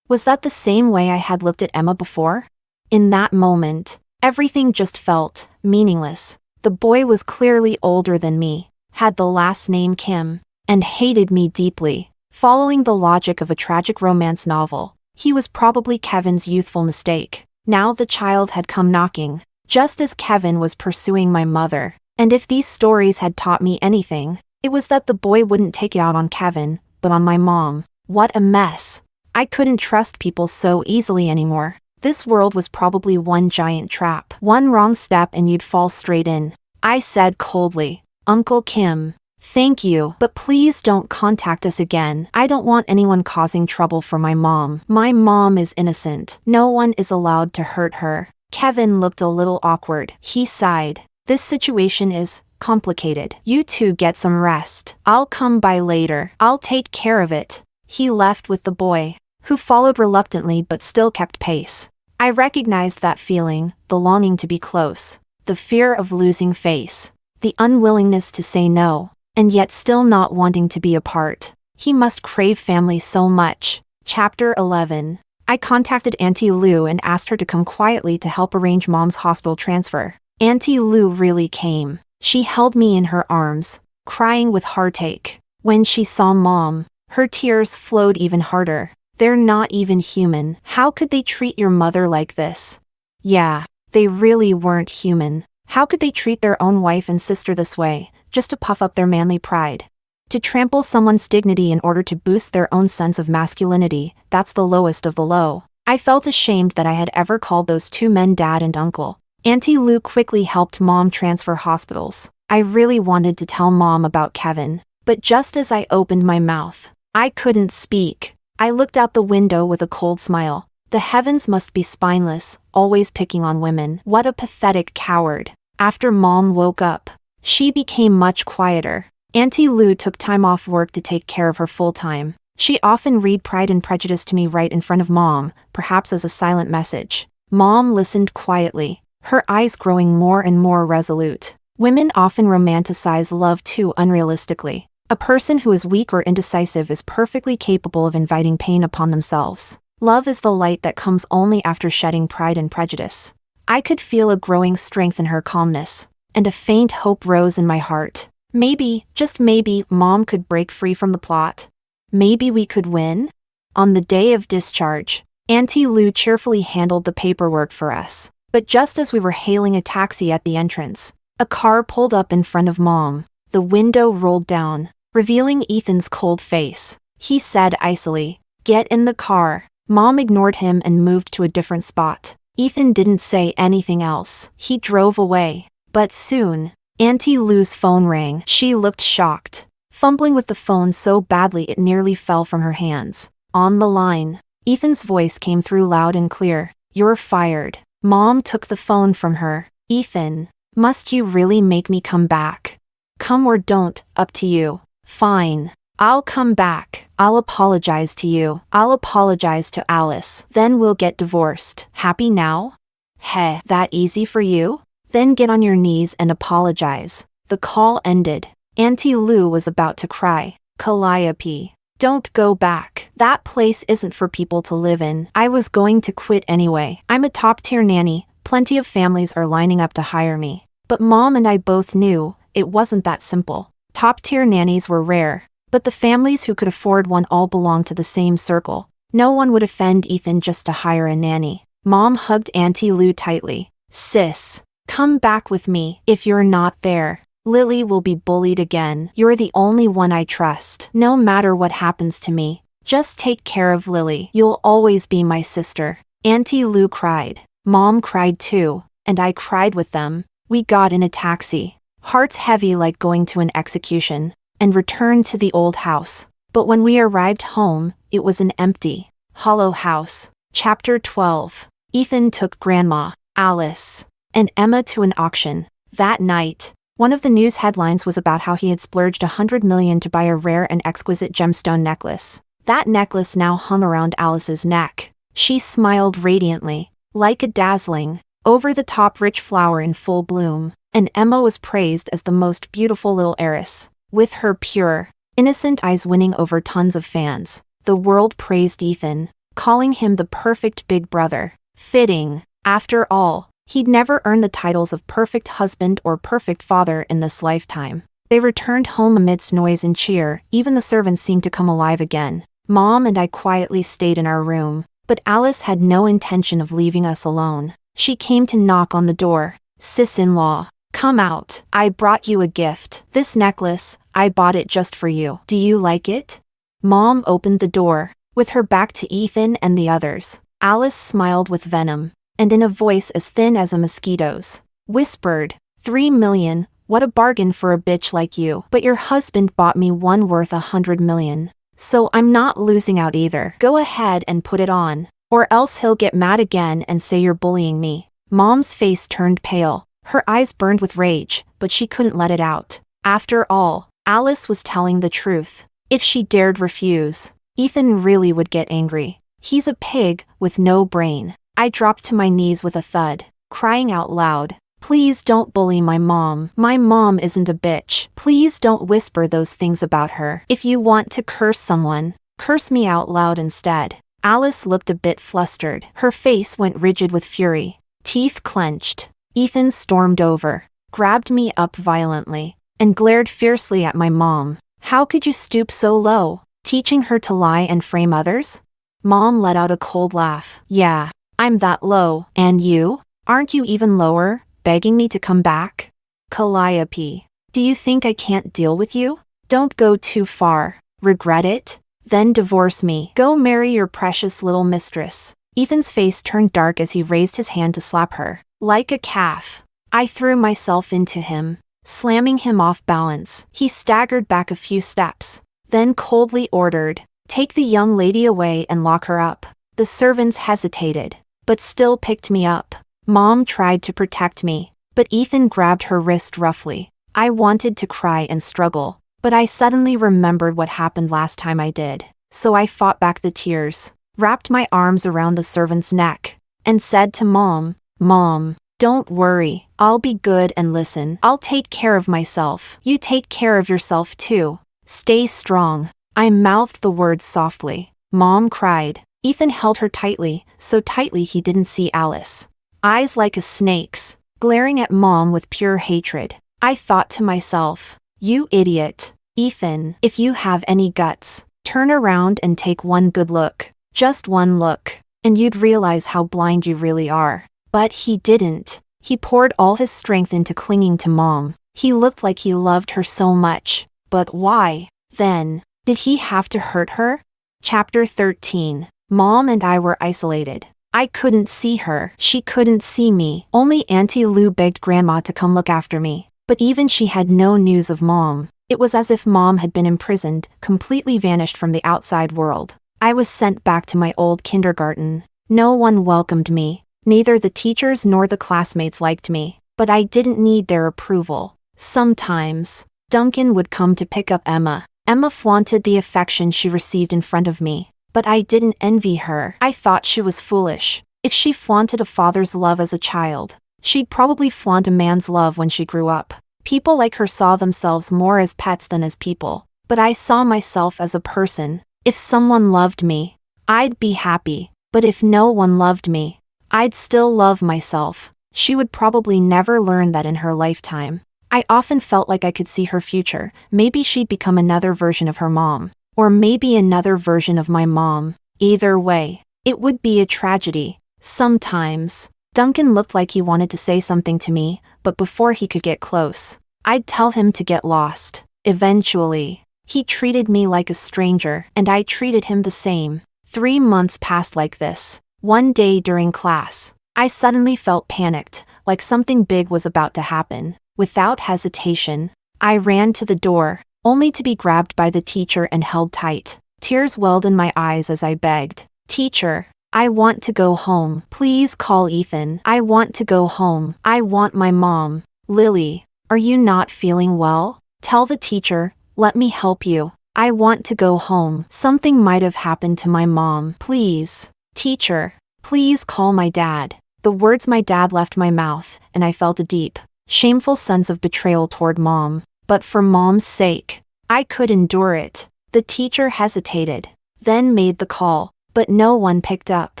was that the same way I had looked at Emma before? In that moment, everything just felt meaningless. The boy was clearly older than me, had the last name Kim, and hated me deeply. Following the logic of a tragic romance novel, he was probably Kevin's youthful mistake. Now the child had come knocking, just as Kevin was pursuing my mother. And if these stories had taught me anything, it was that the boy wouldn't take it out on Kevin, but on my mom. What a mess. I couldn't trust people so easily anymore. This world was probably one giant trap. One wrong step and you'd fall straight in. I said coldly, "Uncle Kim, thank you, but please don't contact us again. I don't want anyone causing trouble for my mom. My mom is innocent. No one is allowed to hurt her." Kevin looked a little awkward. He sighed. "This situation is complicated. You two get some rest. I'll come by later. I'll take care of it." He left with the boy, who followed reluctantly but still kept pace. I recognized that feeling, the longing to be close, the fear of losing face, the unwillingness to say no, and yet still not wanting to be apart. He must crave family so much. Chapter 11. I contacted Auntie Lou and asked her to come quietly to help arrange Mom's hospital transfer. Auntie Lou really came. She held me in her arms, crying with heartache. When she saw Mom, her tears flowed even harder. "They're not even human. How could they treat your mother like this?" Yeah, they really weren't human. How could they treat their own wife and sister this way, just to puff up their manly pride? To trample someone's dignity in order to boost their own sense of masculinity, that's the lowest of the low. I felt ashamed that I had ever called those two men dad and uncle. Auntie Lou quickly helped Mom transfer hospitals. I really wanted to tell Mom about Kevin, but just as I opened my mouth, I couldn't speak. I looked out the window with a cold smile. The heavens must be spineless, always picking on women. What a pathetic coward. After Mom woke up, she became much quieter. Auntie Lou took time off work to take care of her full-time. She often read Pride and Prejudice to me right in front of Mom, perhaps as a silent message. Mom listened quietly, her eyes growing more and more resolute. Women often romanticize love too unrealistically. A person who is weak or indecisive is perfectly capable of inviting pain upon themselves. Love is the light that comes only after shedding pride and prejudice. I could feel a growing strength in her calmness, and a faint hope rose in my heart. Maybe, just maybe, Mom could break free from the plot. Maybe we could win? On the day of discharge, Auntie Lou cheerfully handled the paperwork for us. But just as we were hailing a taxi at the entrance, a car pulled up in front of Mom. The window rolled down, revealing Ethan's cold face. He said icily, "Get in the car." Mom ignored him and moved to a different spot. Ethan didn't say anything else. He drove away. But soon, Auntie Lou's phone rang. She looked shocked, fumbling with the phone so badly it nearly fell from her hands. On the line, Ethan's voice came through loud and clear. "You're fired." Mom took the phone from her. "Ethan, must you really make me come back?" "Come or don't, up to you." "Fine. I'll come back. I'll apologize to you. I'll apologize to Alice. Then we'll get divorced. Happy now?" "Heh, that easy for you? Then get on your knees and apologize." The call ended. Auntie Lou was about to cry. "Calliope, don't go back. That place isn't for people to live in." "I was going to quit anyway. I'm a top-tier nanny. Plenty of families are lining up to hire me." But Mom and I both knew it wasn't that simple. Top-tier nannies were rare, but the families who could afford one all belonged to the same circle. No one would offend Ethan just to hire a nanny. Mom hugged Auntie Lou tightly. "Sis, come back with me. If you're not there, Lily will be bullied again. You're the only one I trust. No matter what happens to me, just take care of Lily. You'll always be my sister." Auntie Lou cried. Mom cried too, and I cried with them. We got in a taxi, hearts heavy like going to an execution, and returned to the old house. But when we arrived home, it was an empty, hollow house. Chapter 12. Ethan took Grandma, Alice, and Emma to an auction. That night, one of the news headlines was about how he had splurged $100 million to buy a rare and exquisite gemstone necklace. That necklace now hung around Alice's neck. She smiled radiantly, like a dazzling, over-the-top rich flower in full bloom, and Emma was praised as the most beautiful little heiress, with her pure, innocent eyes winning over tons of fans. The world praised Ethan, calling him the perfect big brother. Fitting. After all, he'd never earned the titles of perfect husband or perfect father in this lifetime. They returned home amidst noise and cheer. Even the servants seemed to come alive again. Mom and I quietly stayed in our room, but Alice had no intention of leaving us alone. She came to knock on the door. "Sis-in-law, come out. I brought you a gift. This necklace, I bought it just for you. Do you like it?" Mom opened the door, with her back to Ethan and the others. Alice smiled with venom, and in a voice as thin as a mosquito's, whispered, "$3 million, what a bargain for a bitch like you. But your husband bought me one worth $100 million. So I'm not losing out either. Go ahead and put it on, or else he'll get mad again and say you're bullying me." Mom's face turned pale. Her eyes burned with rage, but she couldn't let it out. After all, Alice was telling the truth. If she dared refuse, Ethan really would get angry. He's a pig with no brain. I dropped to my knees with a thud, crying out loud, "Please don't bully my mom. My mom isn't a bitch. Please don't whisper those things about her. If you want to curse someone, curse me out loud instead." Alice looked a bit flustered. Her face went rigid with fury, teeth clenched. Ethan stormed over, grabbed me up violently, and glared fiercely at my mom. "How could you stoop so low? Teaching her to lie and frame others?" Mom let out a cold laugh. "Yeah, I'm that low. And you? Aren't you even lower, begging me to come back?" "Calliope, do you think I can't deal with you? Don't go too far. Regret it? Then divorce me. Go marry your precious little mistress." Ethan's face turned dark as he raised his hand to slap her. Like a calf, I threw myself into him, slamming him off balance. He staggered back a few steps, then coldly ordered, "Take the young lady away and lock her up." The servants hesitated, but still picked me up. Mom tried to protect me, but Ethan grabbed her wrist roughly. I wanted to cry and struggle, but I suddenly remembered what happened last time I did. So I fought back the tears, wrapped my arms around the servant's neck, and said to Mom, "Mom, don't worry. I'll be good and listen. I'll take care of myself. You take care of yourself too. Stay strong." I mouthed the words softly. Mom cried. Ethan held her tightly, so tightly he didn't see Alice. Eyes like a snake's, glaring at Mom with pure hatred. I thought to myself, "You idiot. Ethan, if you have any guts, turn around and take one good look. Just one look, and you'd realize how blind you really are." But he didn't. He poured all his strength into clinging to Mom. He looked like he loved her so much. But why? Then, did he have to hurt her? Chapter 13. Mom and I were isolated. I couldn't see her. She couldn't see me. Only Auntie Lou begged Grandma to come look after me. But even she had no news of Mom. It was as if Mom had been imprisoned, completely vanished from the outside world. I was sent back to my old kindergarten. No one welcomed me. Neither the teachers nor the classmates liked me. But I didn't need their approval. Sometimes, Duncan would come to pick up Emma. Emma flaunted the affection she received in front of me. But I didn't envy her. I thought she was foolish. If she flaunted a father's love as a child, she'd probably flaunt a man's love when she grew up. People like her saw themselves more as pets than as people. But I saw myself as a person. If someone loved me, I'd be happy. But if no one loved me, I'd still love myself. She would probably never learn that in her lifetime. I often felt like I could see her future. Maybe she'd become another version of her mom. Or maybe another version of my mom. Either way, it would be a tragedy. Sometimes, Duncan looked like he wanted to say something to me, but before he could get close, I'd tell him to get lost. Eventually, he treated me like a stranger, and I treated him the same. 3 months passed like this. One day during class, I suddenly felt panicked, like something big was about to happen. Without hesitation, I ran to the door, only to be grabbed by the teacher and held tight. Tears welled in my eyes as I begged, "Teacher, I want to go home. Please call Ethan. I want to go home. I want my mom." "Lily, are you not feeling well? Tell the teacher, let me help you. I want to go home. Something might have happened to my mom. Please. Teacher, please call my dad." The words my dad left my mouth, and I felt a deep, shameful sense of betrayal toward Mom. But for Mom's sake, I could endure it. The teacher hesitated, then made the call, but no one picked up.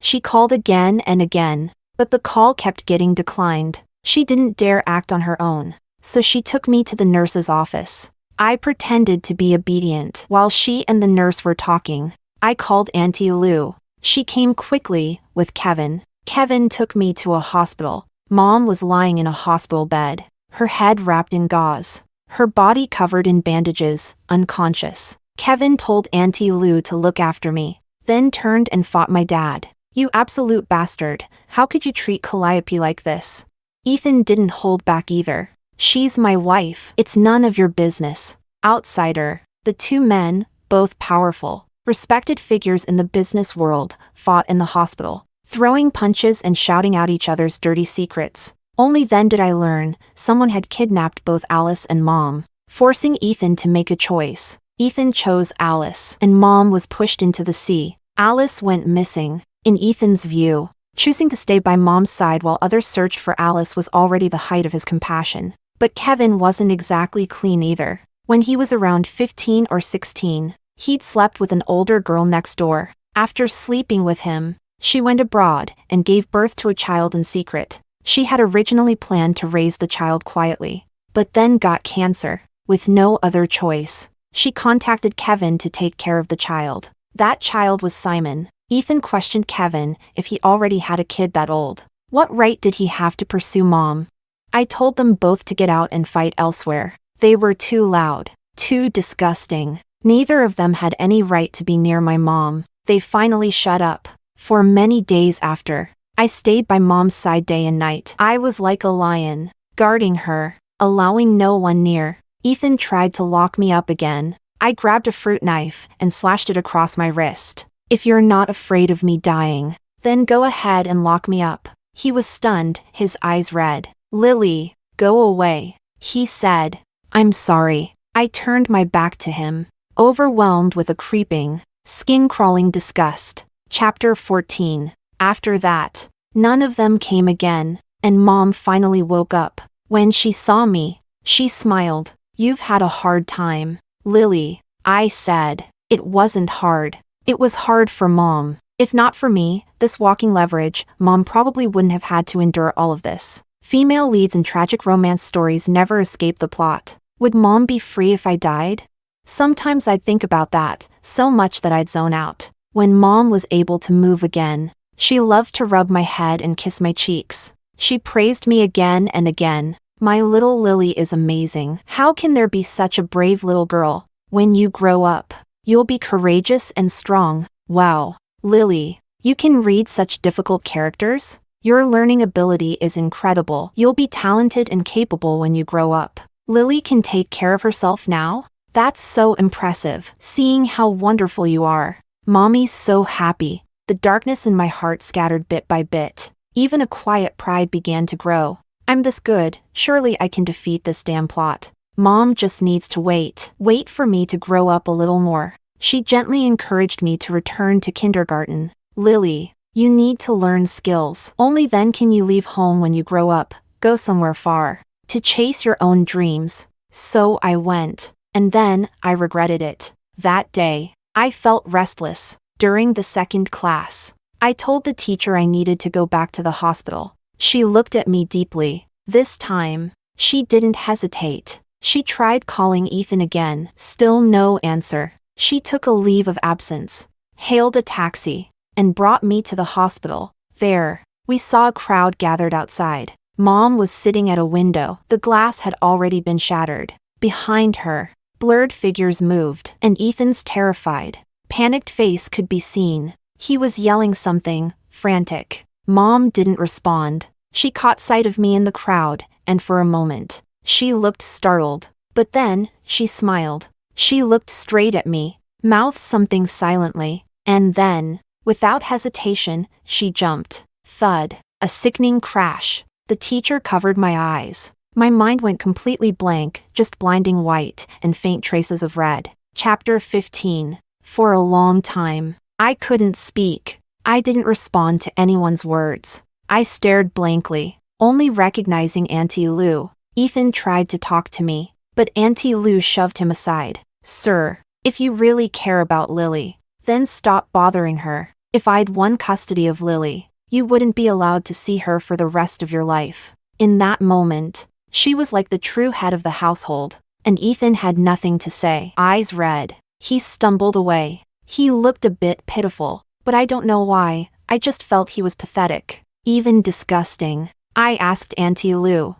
She called again and again, but the call kept getting declined. She didn't dare act on her own, so she took me to the nurse's office. I pretended to be obedient. While she and the nurse were talking, I called Auntie Lou. She came quickly, with Kevin. Kevin took me to a hospital. Mom was lying in a hospital bed, her head wrapped in gauze, her body covered in bandages, unconscious. Kevin told Auntie Lou to look after me, then turned and fought my dad. "You absolute bastard, how could you treat Calliope like this?" Ethan didn't hold back either. "She's my wife. It's none of your business. Outsider." The two men, both powerful, respected figures in the business world, fought in the hospital, throwing punches and shouting out each other's dirty secrets. Only then did I learn someone had kidnapped both Alice and Mom, forcing Ethan to make a choice. Ethan chose Alice, and Mom was pushed into the sea. Alice went missing. In Ethan's view, choosing to stay by Mom's side while others searched for Alice was already the height of his compassion. But Kevin wasn't exactly clean either. When he was around 15 or 16, he'd slept with an older girl next door. After sleeping with him, she went abroad and gave birth to a child in secret. She had originally planned to raise the child quietly, but then got cancer. With no other choice, she contacted Kevin to take care of the child. That child was Simon. Ethan questioned Kevin if he already had a kid that old. What right did he have to pursue Mom? I told them both to get out and fight elsewhere. They were too loud, too disgusting. Neither of them had any right to be near my mom. They finally shut up. For many days after, I stayed by Mom's side day and night. I was like a lion, guarding her, allowing no one near. Ethan tried to lock me up again. I grabbed a fruit knife and slashed it across my wrist. "If you're not afraid of me dying, then go ahead and lock me up." He was stunned, his eyes red. "Lily, go away," he said. "I'm sorry." I turned my back to him, overwhelmed with a creeping, skin-crawling disgust. Chapter 14. After that, none of them came again, and Mom finally woke up. When she saw me, she smiled. "You've had a hard time, Lily," I said. It wasn't hard. It was hard for Mom. If not for me, this walking leverage, Mom probably wouldn't have had to endure all of this. Female leads in tragic romance stories never escape the plot. Would Mom be free if I died? Sometimes I'd think about that, so much that I'd zone out. When Mom was able to move again, she loved to rub my head and kiss my cheeks. She praised me again and again. "My little Lily is amazing. How can there be such a brave little girl? When you grow up, you'll be courageous and strong. Wow, Lily, you can read such difficult characters?" Your learning ability is incredible. You'll be talented and capable when you grow up. Lily can take care of herself now? That's so impressive, seeing how wonderful you are. Mommy's so happy. The darkness in my heart scattered bit by bit. Even a quiet pride began to grow. I'm this good, surely I can defeat this damn plot. Mom just needs to wait for me to grow up a little more. She gently encouraged me to return to kindergarten. Lily, you need to learn skills. Only then can you leave home when you grow up, go somewhere far, to chase your own dreams. So I went, and then I regretted it. That day, I felt restless. During the second class, I told the teacher I needed to go back to the hospital. She looked at me deeply. This time, she didn't hesitate. She tried calling Ethan again. Still no answer. She took a leave of absence, hailed a taxi, and brought me to the hospital. There, we saw a crowd gathered outside. Mom was sitting at a window. The glass had already been shattered. Behind her, blurred figures moved, and Ethan's terrified, panicked face could be seen. He was yelling something, frantic. Mom didn't respond. She caught sight of me in the crowd, and for a moment, she looked startled. But then, she smiled. She looked straight at me, mouthed something silently, and then, without hesitation, she jumped. Thud. A sickening crash. The teacher covered my eyes. My mind went completely blank, just blinding white and faint traces of red. Chapter 15. For a long time, I couldn't speak. I didn't respond to anyone's words. I stared blankly, only recognizing Auntie Lou. Ethan tried to talk to me, but Auntie Lou shoved him aside. Sir, if you really care about Lily, then stop bothering her. If I'd won custody of Lily, you wouldn't be allowed to see her for the rest of your life. In that moment, she was like the true head of the household, and Ethan had nothing to say. Eyes red. He stumbled away. He looked a bit pitiful, but I don't know why, I just felt he was pathetic. Even disgusting. I asked Auntie Lou.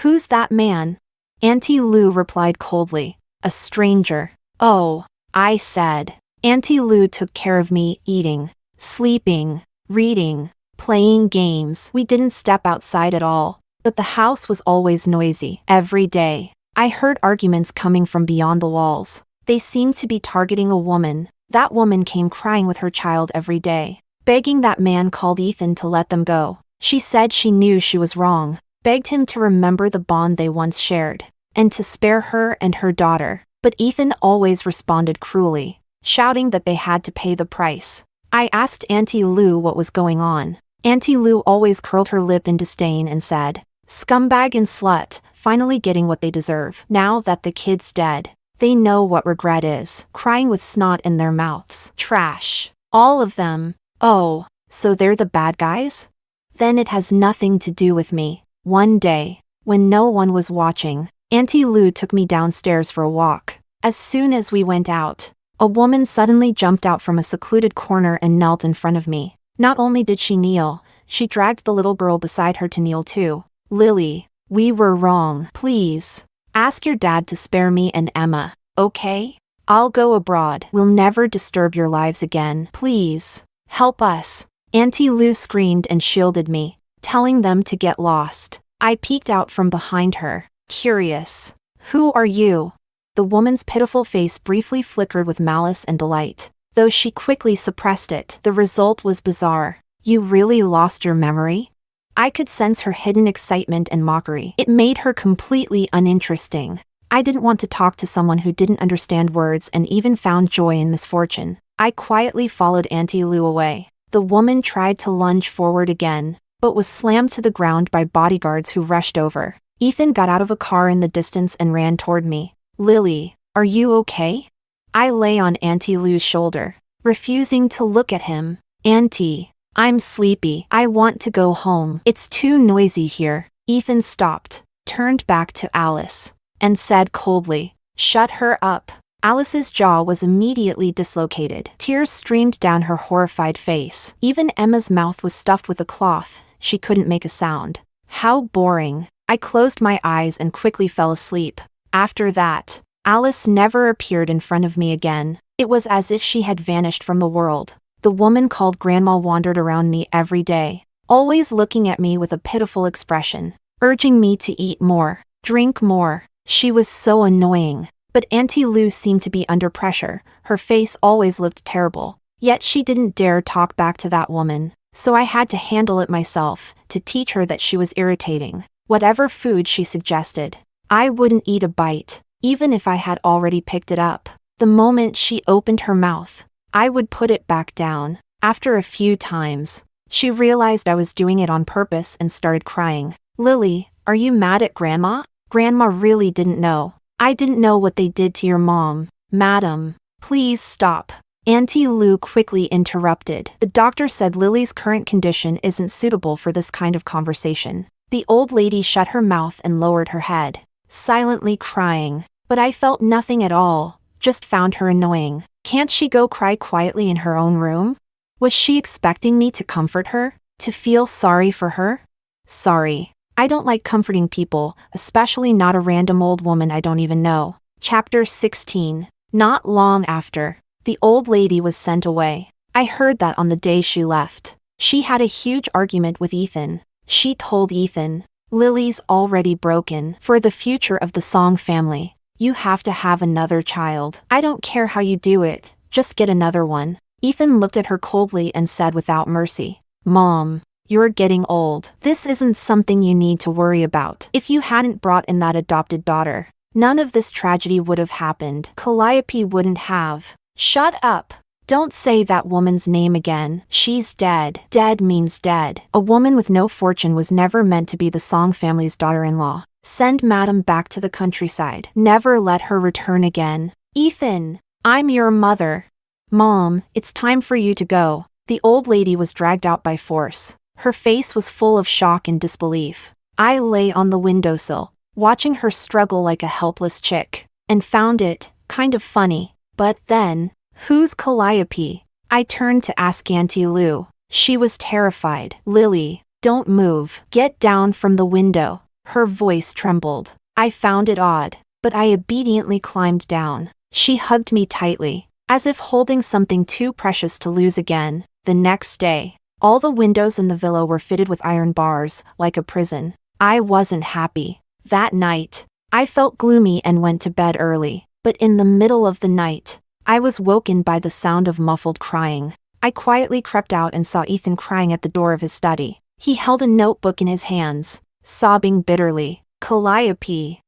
Who's that man? Auntie Lou replied coldly. A stranger. Oh, I said. Auntie Lou took care of me, eating, sleeping, reading, playing games. We didn't step outside at all, but the house was always noisy. Every day, I heard arguments coming from beyond the walls. They seemed to be targeting a woman. That woman came crying with her child every day, begging that man called Ethan to let them go. She said she knew she was wrong, begged him to remember the bond they once shared, and to spare her and her daughter. But Ethan always responded cruelly, shouting that they had to pay the price. I asked Auntie Lou what was going on. Auntie Lou always curled her lip in disdain and said, "Scumbag and slut, finally getting what they deserve. Now that the kid's dead, they know what regret is, crying with snot in their mouths. Trash. All of them. Oh, so they're the bad guys? Then it has nothing to do with me." One day, when no one was watching, Auntie Lou took me downstairs for a walk. As soon as we went out, a woman suddenly jumped out from a secluded corner and knelt in front of me. Not only did she kneel, she dragged the little girl beside her to kneel too. "Lily, we were wrong. Please, ask your dad to spare me and Emma, okay? I'll go abroad. We'll never disturb your lives again. Please, help us." Auntie Lou screamed and shielded me, telling them to get lost. I peeked out from behind her, curious. "Who are you?" The woman's pitiful face briefly flickered with malice and delight. Though she quickly suppressed it, the result was bizarre. "You really lost your memory?" I could sense her hidden excitement and mockery. It made her completely uninteresting. I didn't want to talk to someone who didn't understand words and even found joy in misfortune. I quietly followed Auntie Lou away. The woman tried to lunge forward again, but was slammed to the ground by bodyguards who rushed over. Ethan got out of a car in the distance and ran toward me. "Lily, are you okay?" I lay on Auntie Lou's shoulder, refusing to look at him. "Auntie, I'm sleepy. I want to go home. It's too noisy here." Ethan stopped, turned back to Alice, and said coldly, "Shut her up." Alice's jaw was immediately dislocated. Tears streamed down her horrified face. Even Emma's mouth was stuffed with a cloth. She couldn't make a sound. How boring. I closed my eyes and quickly fell asleep. After that, Alice never appeared in front of me again. It was as if she had vanished from the world. The woman called Grandma wandered around me every day, always looking at me with a pitiful expression, urging me to eat more, drink more. She was so annoying. But Auntie Lou seemed to be under pressure, her face always looked terrible. Yet she didn't dare talk back to that woman, so I had to handle it myself, to teach her that she was irritating. Whatever food she suggested, I wouldn't eat a bite, even if I had already picked it up. The moment she opened her mouth, I would put it back down. After a few times, she realized I was doing it on purpose and started crying. "Lily, are you mad at Grandma?" Grandma really didn't know. "I didn't know what they did to your mom, Madam. Please stop." Auntie Lou quickly interrupted. "The doctor said Lily's current condition isn't suitable for this kind of conversation." The old lady shut her mouth and lowered her head, silently crying. But I felt nothing at all, just found her annoying. Can't she go cry quietly in her own room? Was she expecting me to comfort her? To feel sorry for her? Sorry. I don't like comforting people, especially not a random old woman I don't even know. Chapter 16. Not long after, the old lady was sent away. I heard that on the day she left. She had a huge argument with Ethan. She told Ethan, "Lily's already broken for the future of the Song family. You have to have another child. I don't care how you do it, just get another one." Ethan looked at her coldly and said without mercy, "Mom, you're getting old. This isn't something you need to worry about. If you hadn't brought in that adopted daughter, none of this tragedy would have happened. Calliope wouldn't have." "Shut up. Don't say that woman's name again. She's dead." Dead means dead. A woman with no fortune was never meant to be the Song family's daughter-in-law. Send Madam back to the countryside. Never let her return again. "Ethan, I'm your mother." "Mom, it's time for you to go." The old lady was dragged out by force. Her face was full of shock and disbelief. I lay on the windowsill, watching her struggle like a helpless chick, and found it kind of funny. But then, who's Calliope? I turned to ask Auntie Lou. She was terrified. "Lily, don't move. Get down from the window." Her voice trembled. I found it odd, but I obediently climbed down. She hugged me tightly, as if holding something too precious to lose again. The next day, all the windows in the villa were fitted with iron bars, like a prison. I wasn't happy. That night, I felt gloomy and went to bed early. But in the middle of the night, I was woken by the sound of muffled crying. I quietly crept out and saw Ethan crying at the door of his study. He held a notebook in his hands, sobbing bitterly. "Calliope,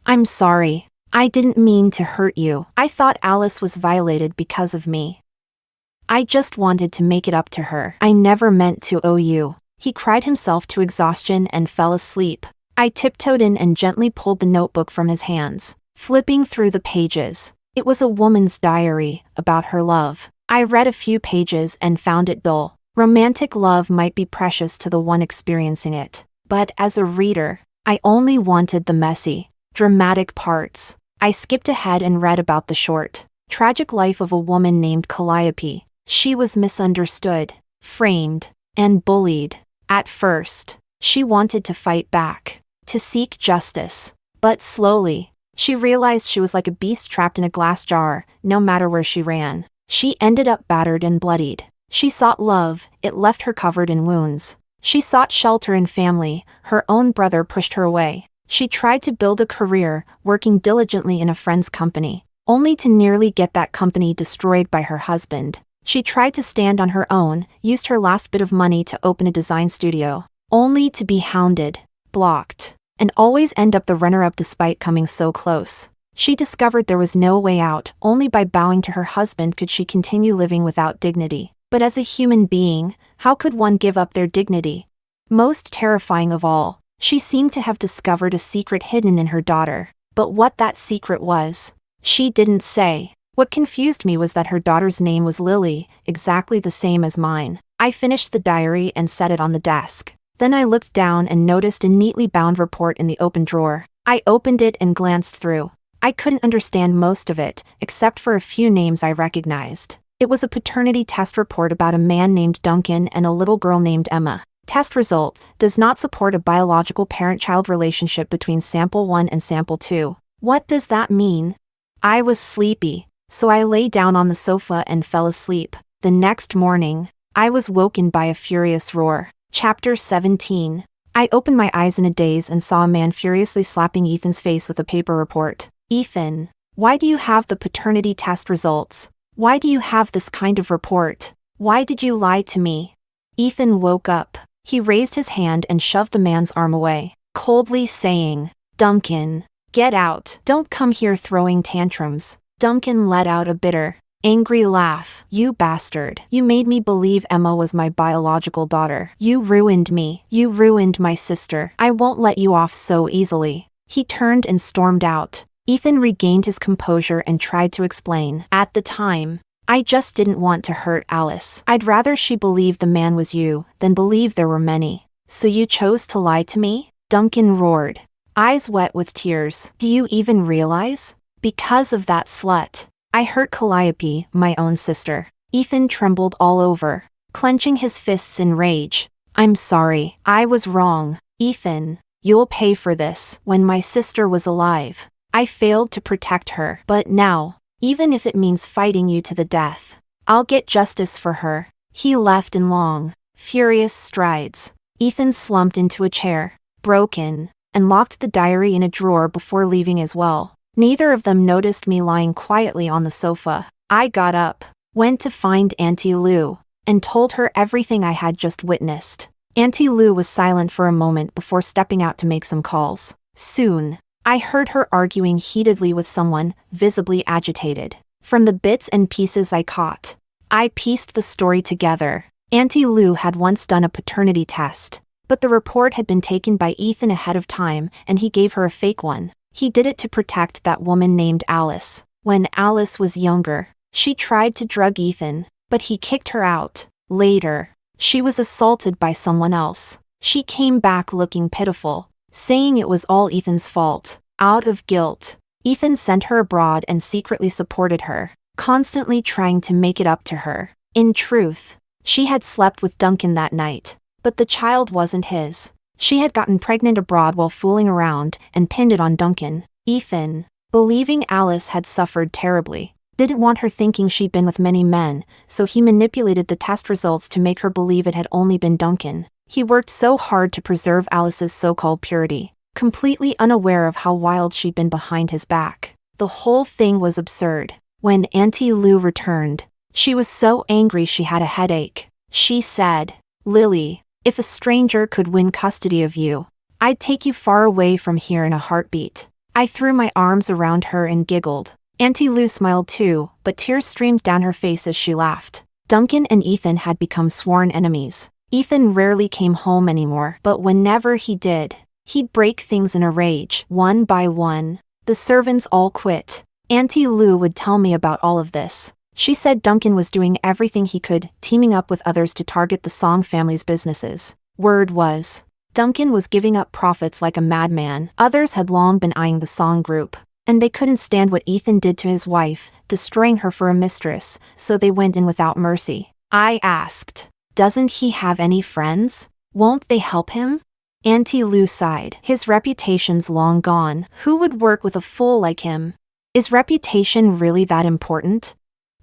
I'm sorry. I didn't mean to hurt you. I thought Alice was violated because of me. I just wanted to make it up to her. I never meant to owe you." He cried himself to exhaustion and fell asleep. I tiptoed in and gently pulled the notebook from his hands, flipping through the pages. It was a woman's diary, about her love. I read a few pages and found it dull. Romantic love might be precious to the one experiencing it, but as a reader, I only wanted the messy, dramatic parts. I skipped ahead and read about the short, tragic life of a woman named Calliope. She was misunderstood, framed, and bullied. At first, she wanted to fight back, to seek justice. But slowly, she realized she was like a beast trapped in a glass jar, no matter where she ran. She ended up battered and bloodied. She sought love, it left her covered in wounds. She sought shelter and family, her own brother pushed her away. She tried to build a career, working diligently in a friend's company, only to nearly get that company destroyed by her husband. She tried to stand on her own, used her last bit of money to open a design studio, only to be hounded, blocked, and always end up the runner-up despite coming so close. She discovered there was no way out. Only by bowing to her husband could she continue living without dignity. But as a human being, how could one give up their dignity? Most terrifying of all, she seemed to have discovered a secret hidden in her daughter. But what that secret was, she didn't say. What confused me was that her daughter's name was Lily, exactly the same as mine. I finished the diary and set it on the desk. Then I looked down and noticed a neatly bound report in the open drawer. I opened it and glanced through. I couldn't understand most of it, except for a few names I recognized. It was a paternity test report about a man named Duncan and a little girl named Emma. Test result: does not support a biological parent-child relationship between sample 1 and sample 2. What does that mean? I was sleepy, so I lay down on the sofa and fell asleep. The next morning, I was woken by a furious roar. Chapter 17. I opened my eyes in a daze and saw a man furiously slapping Ethan's face with a paper report. Ethan, why do you have the paternity test results? Why do you have this kind of report? Why did you lie to me? Ethan woke up. He raised his hand and shoved the man's arm away, coldly saying, "Duncan, get out. Don't come here throwing tantrums." Duncan let out a bitter, angry laugh. "You bastard. You made me believe Emma was my biological daughter. You ruined me. You ruined my sister. I won't let you off so easily." He turned and stormed out. Ethan regained his composure and tried to explain. "At the time, I just didn't want to hurt Alice. I'd rather she believe the man was you than believe there were many. So you chose to lie to me?" Duncan roared, eyes wet with tears. "Do you even realize? Because of that slut, I hurt Calliope, my own sister." Ethan trembled all over, clenching his fists in rage. "I'm sorry. I was wrong. Ethan, you'll pay for this. When my sister was alive, I failed to protect her. But now, even if it means fighting you to the death, I'll get justice for her." He left in long, furious strides. Ethan slumped into a chair, broken, and locked the diary in a drawer before leaving as well. Neither of them noticed me lying quietly on the sofa. I got up, went to find Auntie Lou, and told her everything I had just witnessed. Auntie Lou was silent for a moment before stepping out to make some calls. Soon, I heard her arguing heatedly with someone, visibly agitated. From the bits and pieces I caught, I pieced the story together. Auntie Lou had once done a paternity test, but the report had been taken by Ethan ahead of time and he gave her a fake one. He did it to protect that woman named Alice. When Alice was younger, she tried to drug Ethan, but he kicked her out. Later, she was assaulted by someone else. She came back looking pitiful, saying it was all Ethan's fault. Out of guilt, Ethan sent her abroad and secretly supported her, constantly trying to make it up to her. In truth, she had slept with Duncan that night, but the child wasn't his. She had gotten pregnant abroad while fooling around and pinned it on Duncan. Ethan, believing Alice had suffered terribly, didn't want her thinking she'd been with many men, so he manipulated the test results to make her believe it had only been Duncan. He worked so hard to preserve Alice's so-called purity, completely unaware of how wild she'd been behind his back. The whole thing was absurd. When Auntie Lou returned, she was so angry she had a headache. She said, "Lily, if a stranger could win custody of you, I'd take you far away from here in a heartbeat." I threw my arms around her and giggled. Auntie Lou smiled too, but tears streamed down her face as she laughed. Duncan and Ethan had become sworn enemies. Ethan rarely came home anymore, but whenever he did, he'd break things in a rage. One by one, the servants all quit. Auntie Lou would tell me about all of this. She said Duncan was doing everything he could, teaming up with others to target the Song family's businesses. Word was, Duncan was giving up profits like a madman. Others had long been eyeing the Song group, and they couldn't stand what Ethan did to his wife, destroying her for a mistress, so they went in without mercy. I asked, "Doesn't he have any friends? Won't they help him?" Auntie Lou sighed. "His reputation's long gone. Who would work with a fool like him?" Is reputation really that important?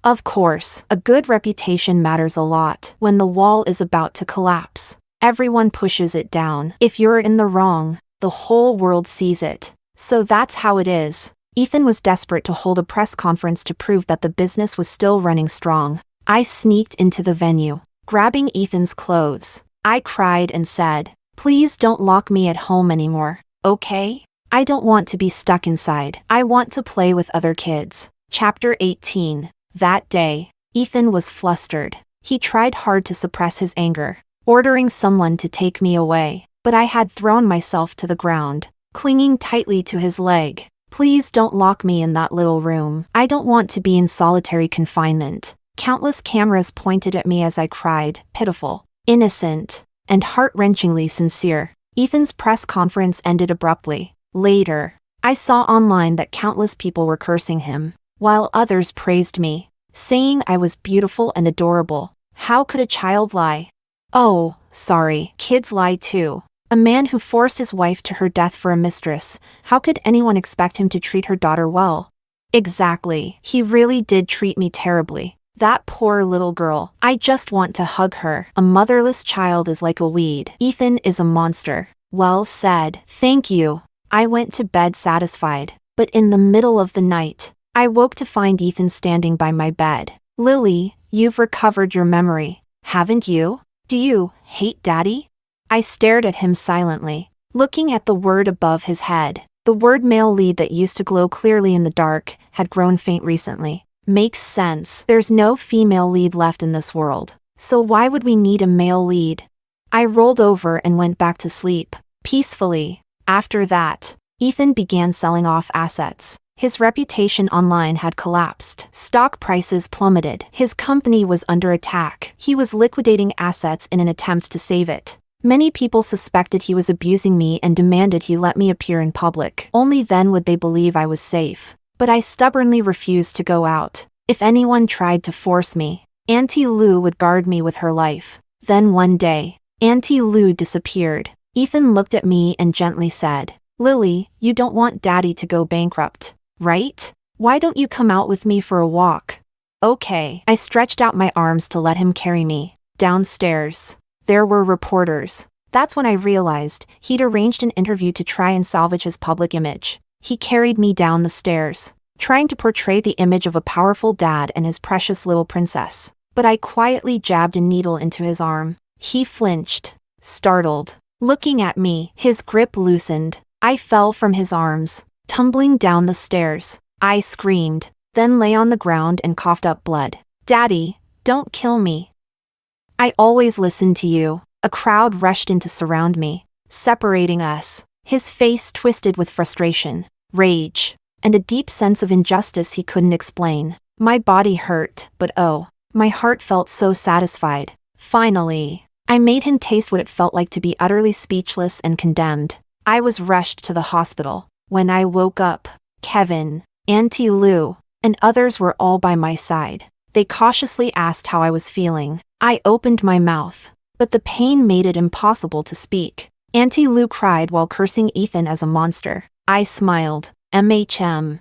Of course, a good reputation matters a lot. When the wall is about to collapse, everyone pushes it down. If you're in the wrong, the whole world sees it. So that's how it is. Ethan was desperate to hold a press conference to prove that the business was still running strong. I sneaked into the venue, grabbing Ethan's clothes. I cried and said, "Please don't lock me at home anymore, okay? I don't want to be stuck inside. I want to play with other kids." Chapter 18. That day, Ethan was flustered. He tried hard to suppress his anger, ordering someone to take me away, but I had thrown myself to the ground, clinging tightly to his leg. "Please don't lock me in that little room. I don't want to be in solitary confinement." Countless cameras pointed at me as I cried, pitiful, innocent, and heart-wrenchingly sincere. Ethan's press conference ended abruptly. Later, I saw online that countless people were cursing him, while others praised me, saying I was beautiful and adorable. How could a child lie? Oh, sorry, kids lie too. A man who forced his wife to her death for a mistress, how could anyone expect him to treat her daughter well? Exactly, he really did treat me terribly. That poor little girl. I just want to hug her. A motherless child is like a weed. Ethan is a monster. Well said. Thank you. I went to bed satisfied. But in the middle of the night, I woke to find Ethan standing by my bed. Lily, you've recovered your memory, haven't you? Do you hate Daddy? I stared at him silently, looking at the word above his head. The word male lead that used to glow clearly in the dark had grown faint recently. Makes sense. There's no female lead left in this world. So why would we need a male lead? I rolled over and went back to sleep, peacefully. After that, Ethan began selling off assets. His reputation online had collapsed. Stock prices plummeted. His company was under attack. He was liquidating assets in an attempt to save it. Many people suspected he was abusing me and demanded he let me appear in public. Only then would they believe I was safe. But I stubbornly refused to go out. If anyone tried to force me, Auntie Lou would guard me with her life. Then one day, Auntie Lou disappeared. Ethan looked at me and gently said, "Lily, you don't want Daddy to go bankrupt, right? Why don't you come out with me for a walk?" Okay. I stretched out my arms to let him carry me. Downstairs, there were reporters. That's when I realized he'd arranged an interview to try and salvage his public image. He carried me down the stairs, trying to portray the image of a powerful dad and his precious little princess. But I quietly jabbed a needle into his arm. He flinched, startled. Looking at me, his grip loosened. I fell from his arms, tumbling down the stairs. I screamed, then lay on the ground and coughed up blood. "Daddy, don't kill me. I always listened to you." A crowd rushed in to surround me, separating us. His face twisted with frustration, rage, and a deep sense of injustice he couldn't explain. My body hurt, but oh, my heart felt so satisfied. Finally, I made him taste what it felt like to be utterly speechless and condemned. I was rushed to the hospital. When I woke up, Kevin, Auntie Lou, and others were all by my side. They cautiously asked how I was feeling. I opened my mouth, but the pain made it impossible to speak. Auntie Lou cried while cursing Ethan as a monster. I smiled.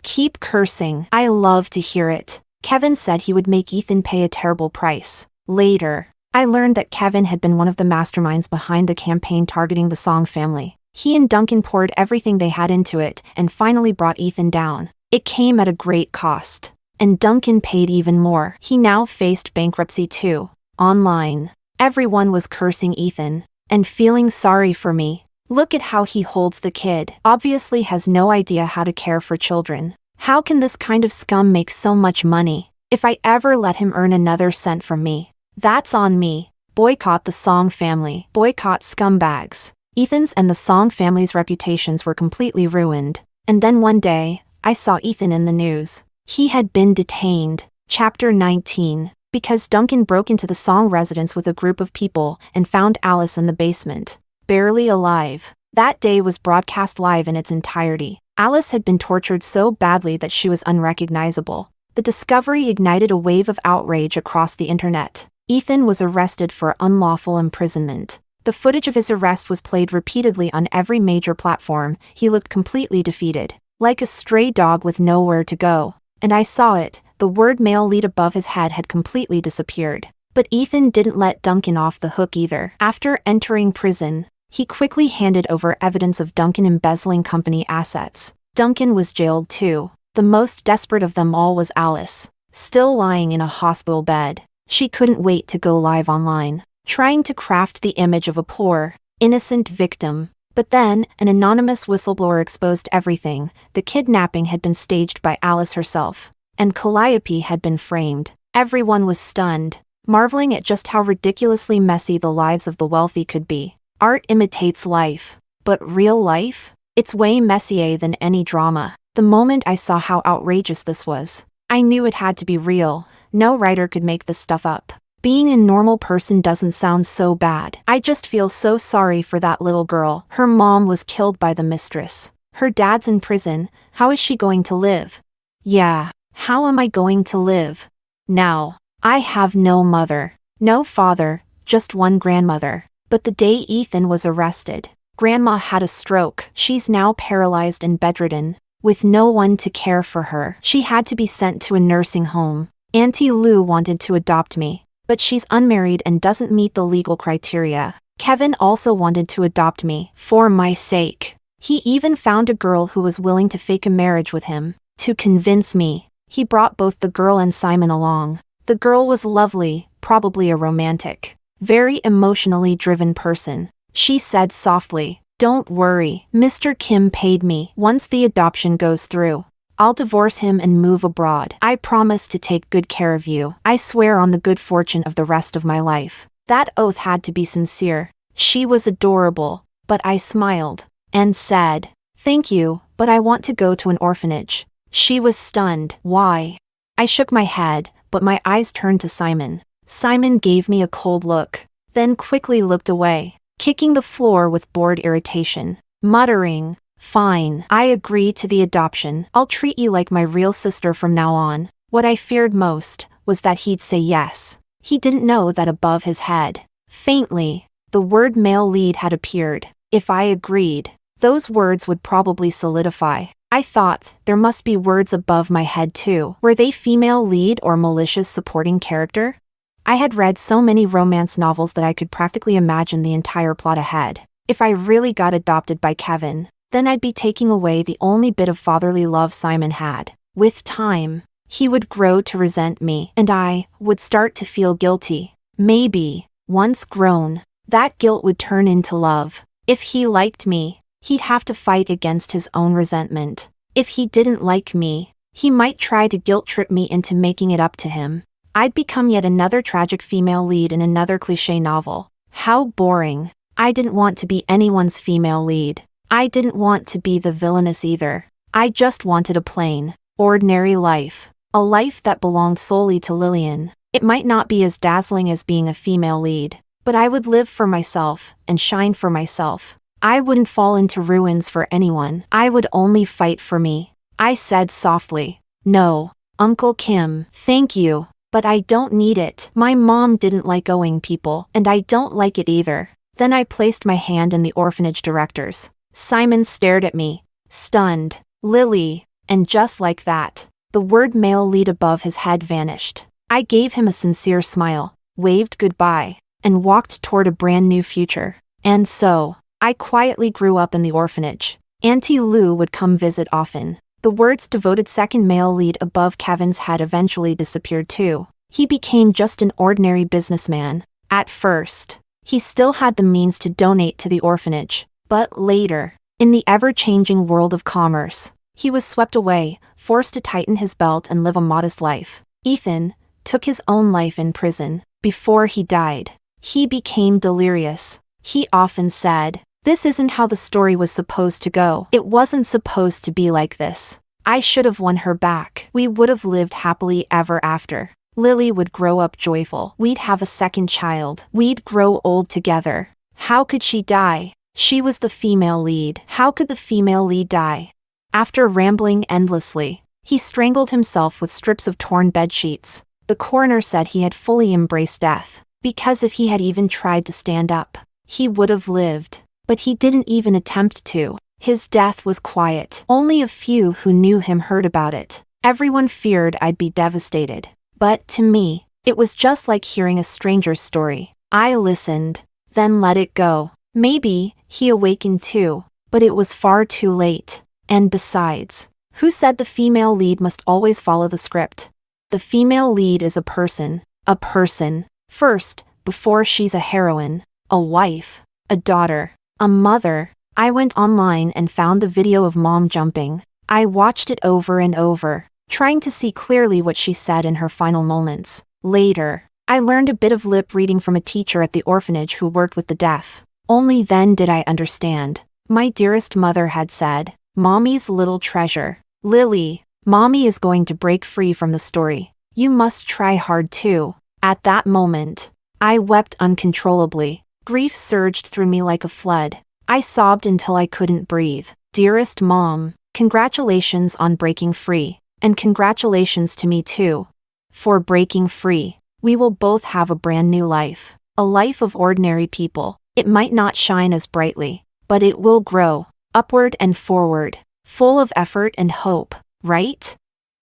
Keep cursing. I love to hear it. Kevin said he would make Ethan pay a terrible price. Later, I learned that Kevin had been one of the masterminds behind the campaign targeting the Song family. He and Duncan poured everything they had into it and finally brought Ethan down. It came at a great cost. And Duncan paid even more. He now faced bankruptcy too. Online, everyone was cursing Ethan and feeling sorry for me. Look at how he holds the kid. Obviously has no idea how to care for children. How can this kind of scum make so much money? If I ever let him earn another cent from me, that's on me. Boycott the Song family. Boycott scumbags. Ethan's and the Song family's reputations were completely ruined. And then one day, I saw Ethan in the news. He had been detained. Chapter 19. Because Duncan broke into the Song residence with a group of people and found Alice in the basement, barely alive. That day was broadcast live in its entirety. Alice had been tortured so badly that she was unrecognizable. The discovery ignited a wave of outrage across the internet. Ethan was arrested for unlawful imprisonment. The footage of his arrest was played repeatedly on every major platform. He looked completely defeated, like a stray dog with nowhere to go. And I saw it. The word male lead above his head had completely disappeared. But Ethan didn't let Duncan off the hook either. After entering prison, he quickly handed over evidence of Duncan embezzling company assets. Duncan was jailed too. The most desperate of them all was Alice, still lying in a hospital bed. She couldn't wait to go live online, trying to craft the image of a poor, innocent victim. But then, an anonymous whistleblower exposed everything. The kidnapping had been staged by Alice herself, and Calliope had been framed. Everyone was stunned, marveling at just how ridiculously messy the lives of the wealthy could be. Art imitates life, but real life? It's way messier than any drama. The moment I saw how outrageous this was, I knew it had to be real. No writer could make this stuff up. Being a normal person doesn't sound so bad. I just feel so sorry for that little girl. Her mom was killed by the mistress. Her dad's in prison. How is she going to live? Yeah, how am I going to live? Now, I have no mother, no father, just one grandmother. But the day Ethan was arrested, Grandma had a stroke. She's now paralyzed and bedridden, with no one to care for her. She had to be sent to a nursing home. Auntie Lou wanted to adopt me, but she's unmarried and doesn't meet the legal criteria. Kevin also wanted to adopt me, for my sake. He even found a girl who was willing to fake a marriage with him. To convince me, he brought both the girl and Simon along. The girl was lovely, probably a romantic, very emotionally driven person. She said softly, "Don't worry, Mr. Kim paid me. Once the adoption goes through, I'll divorce him and move abroad. I promise to take good care of you. I swear on the good fortune of the rest of my life." That oath had to be sincere. She was adorable, but I smiled and said, "Thank you, but I want to go to an orphanage." She was stunned. "Why?" I shook my head, but my eyes turned to Simon. Simon gave me a cold look, then quickly looked away, kicking the floor with bored irritation, muttering, "Fine, I agree to the adoption. I'll treat you like my real sister from now on." What I feared most was that he'd say yes. He didn't know that above his head, faintly, the word male lead had appeared. If I agreed, those words would probably solidify. I thought, there must be words above my head too. Were they female lead or malicious supporting character? I had read so many romance novels that I could practically imagine the entire plot ahead. If I really got adopted by Kevin, then I'd be taking away the only bit of fatherly love Simon had. With time, he would grow to resent me, and I would start to feel guilty. Maybe, once grown, that guilt would turn into love. If he liked me, he'd have to fight against his own resentment. If he didn't like me, he might try to guilt-trip me into making it up to him. I'd become yet another tragic female lead in another cliché novel. How boring. I didn't want to be anyone's female lead. I didn't want to be the villainess either. I just wanted a plain, ordinary life. A life that belonged solely to Lillian. It might not be as dazzling as being a female lead, but I would live for myself and shine for myself. I wouldn't fall into ruins for anyone. I would only fight for me. I said softly, "No, Uncle Kim, thank you, but I don't need it. My mom didn't like owing people, and I don't like it either." Then I placed my hand in the orphanage director's. Simon stared at me, stunned. "Lily," and just like that, the word male lead above his head vanished. I gave him a sincere smile, waved goodbye, and walked toward a brand new future. And so, I quietly grew up in the orphanage. Auntie Lou would come visit often. The words devoted second male lead above Kevin's head eventually disappeared too. He became just an ordinary businessman. At first, he still had the means to donate to the orphanage. But later, in the ever-changing world of commerce, he was swept away, forced to tighten his belt and live a modest life. Ethan took his own life in prison. Before he died, he became delirious. He often said, "This isn't how the story was supposed to go. It wasn't supposed to be like this. I should have won her back. We would have lived happily ever after. Lily would grow up joyful. We'd have a second child. We'd grow old together." How could she die? She was the female lead. How could the female lead die? After rambling endlessly, he strangled himself with strips of torn bedsheets. The coroner said he had fully embraced death, because if he had even tried to stand up, he would have lived. But he didn't even attempt to. His death was quiet. Only a few who knew him heard about it. Everyone feared I'd be devastated. But to me, it was just like hearing a stranger's story. I listened, then let it go. Maybe he awakened too, but it was far too late. And besides, who said the female lead must always follow the script? The female lead is a person. A person. First, before she's a heroine, a wife, a daughter, a mother. I went online and found the video of mom jumping. I watched it over and over, trying to see clearly what she said in her final moments. Later, I learned a bit of lip reading from a teacher at the orphanage who worked with the deaf. Only then did I understand. My dearest mother had said, "Mommy's little treasure. Lily, Mommy is going to break free from the story. You must try hard too." At that moment, I wept uncontrollably. Grief surged through me like a flood. I sobbed until I couldn't breathe. "Dearest Mom, congratulations on breaking free. And congratulations to me too. For breaking free, we will both have a brand new life. A life of ordinary people. It might not shine as brightly, but it will grow, upward and forward, full of effort and hope, right?"